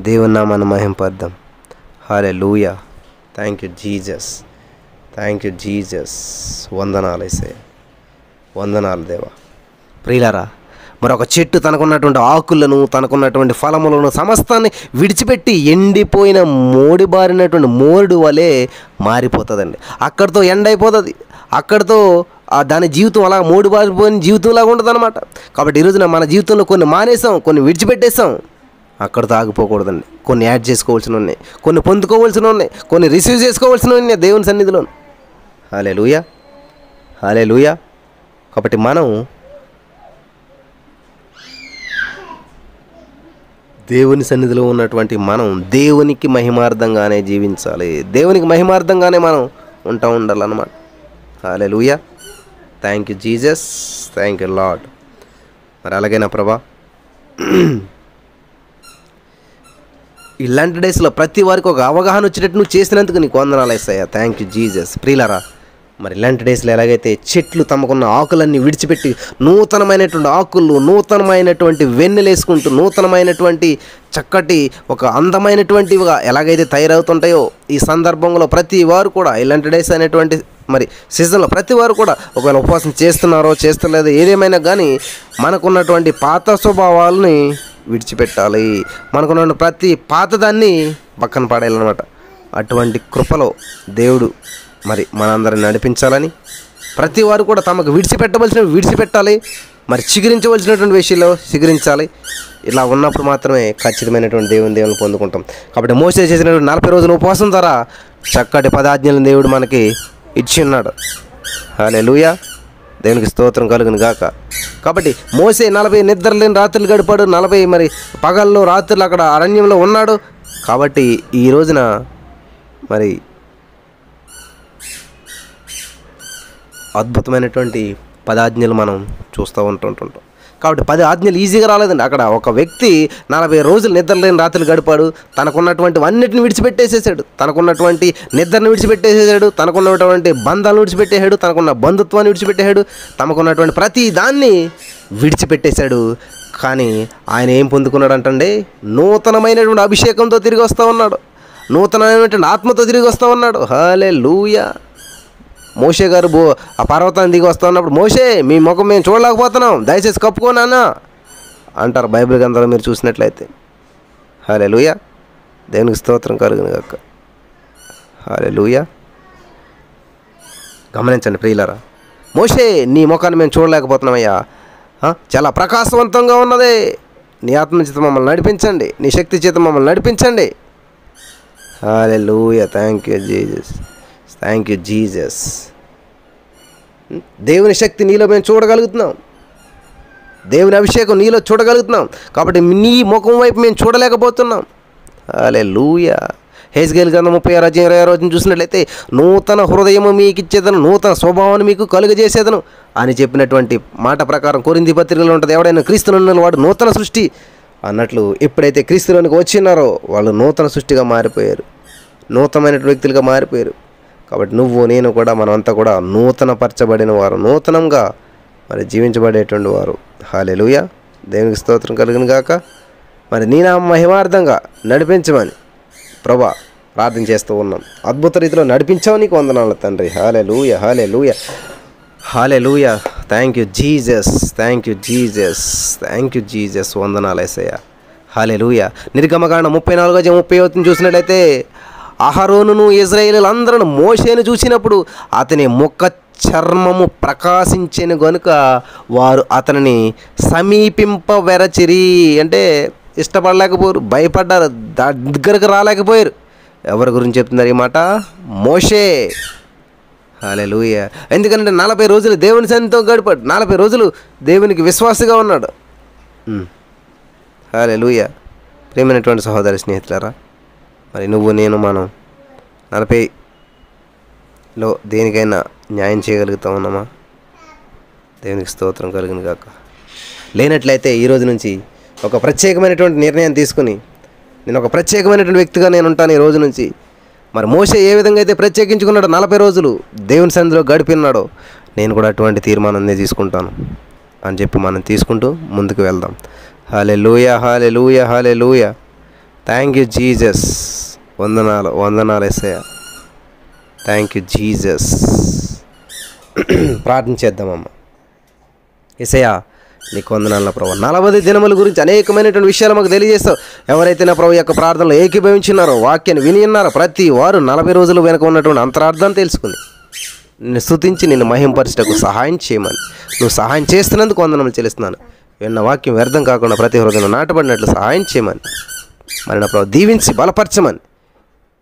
A: దేవుని నామాన్ని మహింపద్దాం. Hallelujah. Thank you Jesus, thank you Jesus. వందనాలు యేసయ్యా, వందనాలు దేవా. ప్రియులారా, మరొక చెట్టు తనకున్నటువంటి ఆకులను, తనకున్నటువంటి ఫలములను సమస్తాన్ని విడిచిపెట్టి ఎండిపోయిన మోడిబారినటువంటి మోరుడు వలె మారిపోతుందండి. అక్కడితో ఎండ్ అయిపోతుంది, అక్కడితో దాని జీవితం అలా మోడిబారిపోయిన జీవితంలాగా ఉంటుంది అనమాట. కాబట్టి ఈరోజున మన జీవితంలో కొన్ని మానేసాం, కొన్ని విడిచిపెట్టేసాం. అక్కడితో ఆగిపోకూడదండి. కొన్ని యాడ్ చేసుకోవాల్సిన ఉన్నాయి, కొన్ని పొందుకోవాల్సిన ఉన్నాయి, కొన్ని రిసీవ్ చేసుకోవాల్సిన ఉన్నాయి దేవుని సన్నిధిలో. హల్లెలూయా, హల్లెలూయా. కాబట్టి మనం దేవుని సన్నిధిలో ఉన్నటువంటి మనం దేవునికి మహిమార్థంగానే జీవించాలి, దేవునికి మహిమార్థంగానే మనం ఉండాలన్నమాట. Hallelujah. Thank you Jesus, thank you Lord. మరి అలాగైనా ప్రభా, ఇలాంటి డేస్లో ప్రతి వారికి ఒక అవగాహన వచ్చేటట్టు నువ్వు చేసినందుకు నీకు వందనాలు యేసయ్యా. Thank you Jesus. ప్రియులారా, మరి ఇలాంటి డేస్లో ఎలాగైతే చెట్లు తమకున్న ఆకులన్నీ విడిచిపెట్టి నూతనమైనటువంటి ఆకులు, నూతనమైనటువంటి వెన్నెలేసుకుంటూ, నూతనమైనటువంటి చక్కటి ఒక అందమైనటువంటివిగా ఎలాగైతే తయారవుతుంటాయో, ఈ సందర్భంలో ప్రతి వారు కూడా ఇలాంటి డేస్ అనేటువంటి మరి సీజన్లో ప్రతి వారు కూడా ఒకవేళ ఉపవాసం చేస్తున్నారో చేస్తలేదో ఏదేమైనా కానీ మనకున్నటువంటి పాత స్వభావాలని విడిచిపెట్టాలి, మనకున్న ప్రతి పాతదాన్ని పక్కన పడేయాలన్నమాట. అటువంటి కృపలో దేవుడు మరి మనందరిని నడిపించాలని, ప్రతి వారు కూడా తమకు విడిచిపెట్టవలసినవి విడిచిపెట్టాలి, మరి చిగురించవలసినటువంటి విషయంలో చిగురించాలి. ఇలా ఉన్నప్పుడు మాత్రమే ఖచ్చితమైనటువంటి దేవుని పొందుకుంటాం. కాబట్టి మోసే చేసినటువంటి 40 రోజుల ఉపవాసం ద్వారా చక్కటి 10 ఆజ్ఞలను దేవుడు మనకి ఇచ్చి ఉన్నాడు. హల్లెలూయా. దేవునికి స్తోత్రం కలుగును గాక. కాబట్టి మోసే 40 నిద్రలేని రాత్రులు గడిపాడు, 40 మరి పగల్లో రాత్రులు అక్కడ అరణ్యంలో ఉన్నాడు. కాబట్టి ఈ రోజున మరి అద్భుతమైనటువంటి 10 ఆజ్ఞలు మనం చూస్తూ ఉంటుంటాం. కాబట్టి 10 ఆజ్ఞలు ఈజీగా రాలేదండి. అక్కడ ఒక వ్యక్తి 40 రోజులు నిద్రలేని రాత్రులు గడిపాడు, తనకున్నటువంటి అన్నిటిని విడిచిపెట్టేసేసాడు, తనకున్నటువంటి నిద్రను విడిచిపెట్టేసేసాడు, తనకున్నటువంటి బంధాలను విడిచిపెట్టేశాడు, తనకున్న బంధుత్వాన్ని విడిచిపెట్టేశాడు, తమకున్నటువంటి ప్రతి దాన్ని విడిచిపెట్టేశాడు. కానీ ఆయన ఏం పొందుకున్నాడు అంటండి, నూతనమైనటువంటి అభిషేకంతో తిరిగి వస్తూ ఉన్నాడు, నూతనమైనటువంటి ఆత్మతో తిరిగి వస్తూ ఉన్నాడు. హల్లెలూయా. మోషే గారు ఆ పర్వతాన్ని దిగి వస్తూ ఉన్నప్పుడు, మోషే మీ ముఖం మేము చూడలేకపోతున్నాం, దయచేసి కప్పుకోనానా అంటారు బైబిల్ గ్రంథంలో మీరు చూసినట్లయితే. హల్లెలూయా. దేవునికి స్తోత్రం కలుగును గాక. హల్లెలూయా. గమనించండి ప్రియులారా, మోషే నీ ముఖాన్ని మేము చూడలేకపోతున్నామయ్యా, చాలా ప్రకాశవంతంగా ఉన్నది, నీ ఆత్మ చేత మమ్మల్ని నడిపించండి, నీ శక్తి చేత మమ్మల్ని నడిపించండి. Hallelujah. Thank you Jesus, thank you Jesus. దేవుని శక్తి నీలో మేము చూడగలుగుతున్నాం, దేవుని అభిషేకం నీలో చూడగలుగుతున్నాం. కాబట్టి నీ ముఖం వైపు మేము చూడలేకపోతున్నాం. హల్లెలూయా. హెజ్కేలు గ్రంథం 36:26 చూసినట్లయితే, నూతన హృదయము మీకు ఇచ్చేదను, నూతన స్వభావాన్ని మీకు కలుగజేసేదను అని చెప్పినటువంటి మాట ప్రకారం కొరింథీ పత్రికలో ఉంటుంది, ఎవడైనా క్రీస్తునున్న వాడు నూతన సృష్టి అన్నట్లు. ఎప్పుడైతే క్రీస్తులోనికి వచ్చినారో వాళ్ళు నూతన సృష్టిగా మారిపోయారు, నూతనమైన వ్యక్తులుగా మారిపోయారు. కాబట్టి నువ్వు నేను కూడా మనమంతా కూడా నూతనపరచబడిన వారు, నూతనంగా మరి జీవించబడేటువంటి వారు. హల్లెలూయా. దేవునికి స్తోత్రం కలుగును గాక. మరి నీ నామ మహిమార్థంగా నడిపించమని ప్రభా ప్రార్థన చేస్తూ ఉన్నాం. అద్భుత రీతిలో నడిపించావు, నీకు వందనాలు తండ్రి. Hallelujah, hallelujah, hallelujah. Thank you Jesus, thank you Jesus, thank you Jesus. వందనాలు యేసయ్యా. హల్లెలూయా. నిర్గమకాండం 34:30 చూసినట్లయితే అహరోనును ఇశ్రాయేలీయులందరూ మోషేను చూసినప్పుడు అతని ముఖ చర్మము ప్రకాశించెను గనుక వారు అతనిని సమీపింపవెరచిరి. అంటే ఇష్టపడలేకపోయారు, భయపడ్డారు, దగ్గరకు రాలేకపోయారు. ఎవరి గురించి చెప్తున్నారు ఈ మాట? మోషే. హల్లెలూయా. ఎందుకంటే 40 రోజులు దేవుని సన్నిధితో గడిపాడు, 40 రోజులు దేవునికి విశ్వాసగా ఉన్నాడు. హల్లెలూయా. ప్రియమైనటువంటి సహోదరి స్నేహితులారా, మరి నువ్వు నేను మనం 40లో దేనికైనా న్యాయం చేయగలుగుతా ఉన్నామా? దేవునికి స్తోత్రం కలుగును గాక. లేనట్లయితే ఈరోజు నుంచి ఒక ప్రత్యేకమైనటువంటి నిర్ణయం తీసుకుని నేను ఒక ప్రత్యేకమైనటువంటి వ్యక్తిగా నేను ఉంటాను ఈ రోజు నుంచి. మరి మోషే ఏ విధంగా అయితే ప్రత్యేకించుకున్నాడో 40 రోజులు దేవుని సన్నిధిలో గడిపినాడో, నేను కూడా అటువంటి తీర్మానాన్ని తీసుకుంటాను అని చెప్పి మనం తీసుకుంటూ ముందుకు వెళ్దాం. Hallelujah, hallelujah, hallelujah. Thank you Jesus. వందనాలు, వందనాలు యేసయ్యా. Thank you Jesus. ప్రార్థన చేద్దామమ్మ. యేసయ్యా, నీకు వందనాలు నా ప్రభు. 40 దినముల గురించి అనేకమైనటువంటి విషయాలు మాకు తెలియజేస్తావు. ఎవరైతే నా ప్రభు యొక్క ప్రార్థనలో ఏకీభవించున్నారో, వాక్యాన్ని విని ఉన్నారో, ప్రతి వారు 40 రోజులు వెనుక ఉన్నటువంటి అంతరార్థాన్ని తెలుసుకుని నిన్ను స్తుతించి నిన్ను మహింపరచుటకు సహాయం చేయమని, నువ్వు సహాయం చేస్తున్నందుకు వందనములు చెల్లిస్తున్నాను. విన్న వాక్యం వ్యర్థం కాకుండా ప్రతి హృదయంలో నాటబడినట్లు సహాయం చేయమని, మరి నా ప్రభు దీవించి బలపరచమని,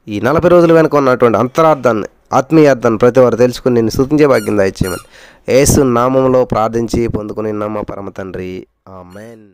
A: ఈ 40 రోజుల వెనుక ఉన్నటువంటి అంతరార్థాన్ని, ఆత్మీయార్థాన్ని ప్రతి వారు తెలుసుకుని నిన్ను స్తుతించే భాగ్యం దయచేయమని యేసు నామములో ప్రార్థించి పొందుకుని నమ్మ పరమ తండ్రి. ఆమేన్.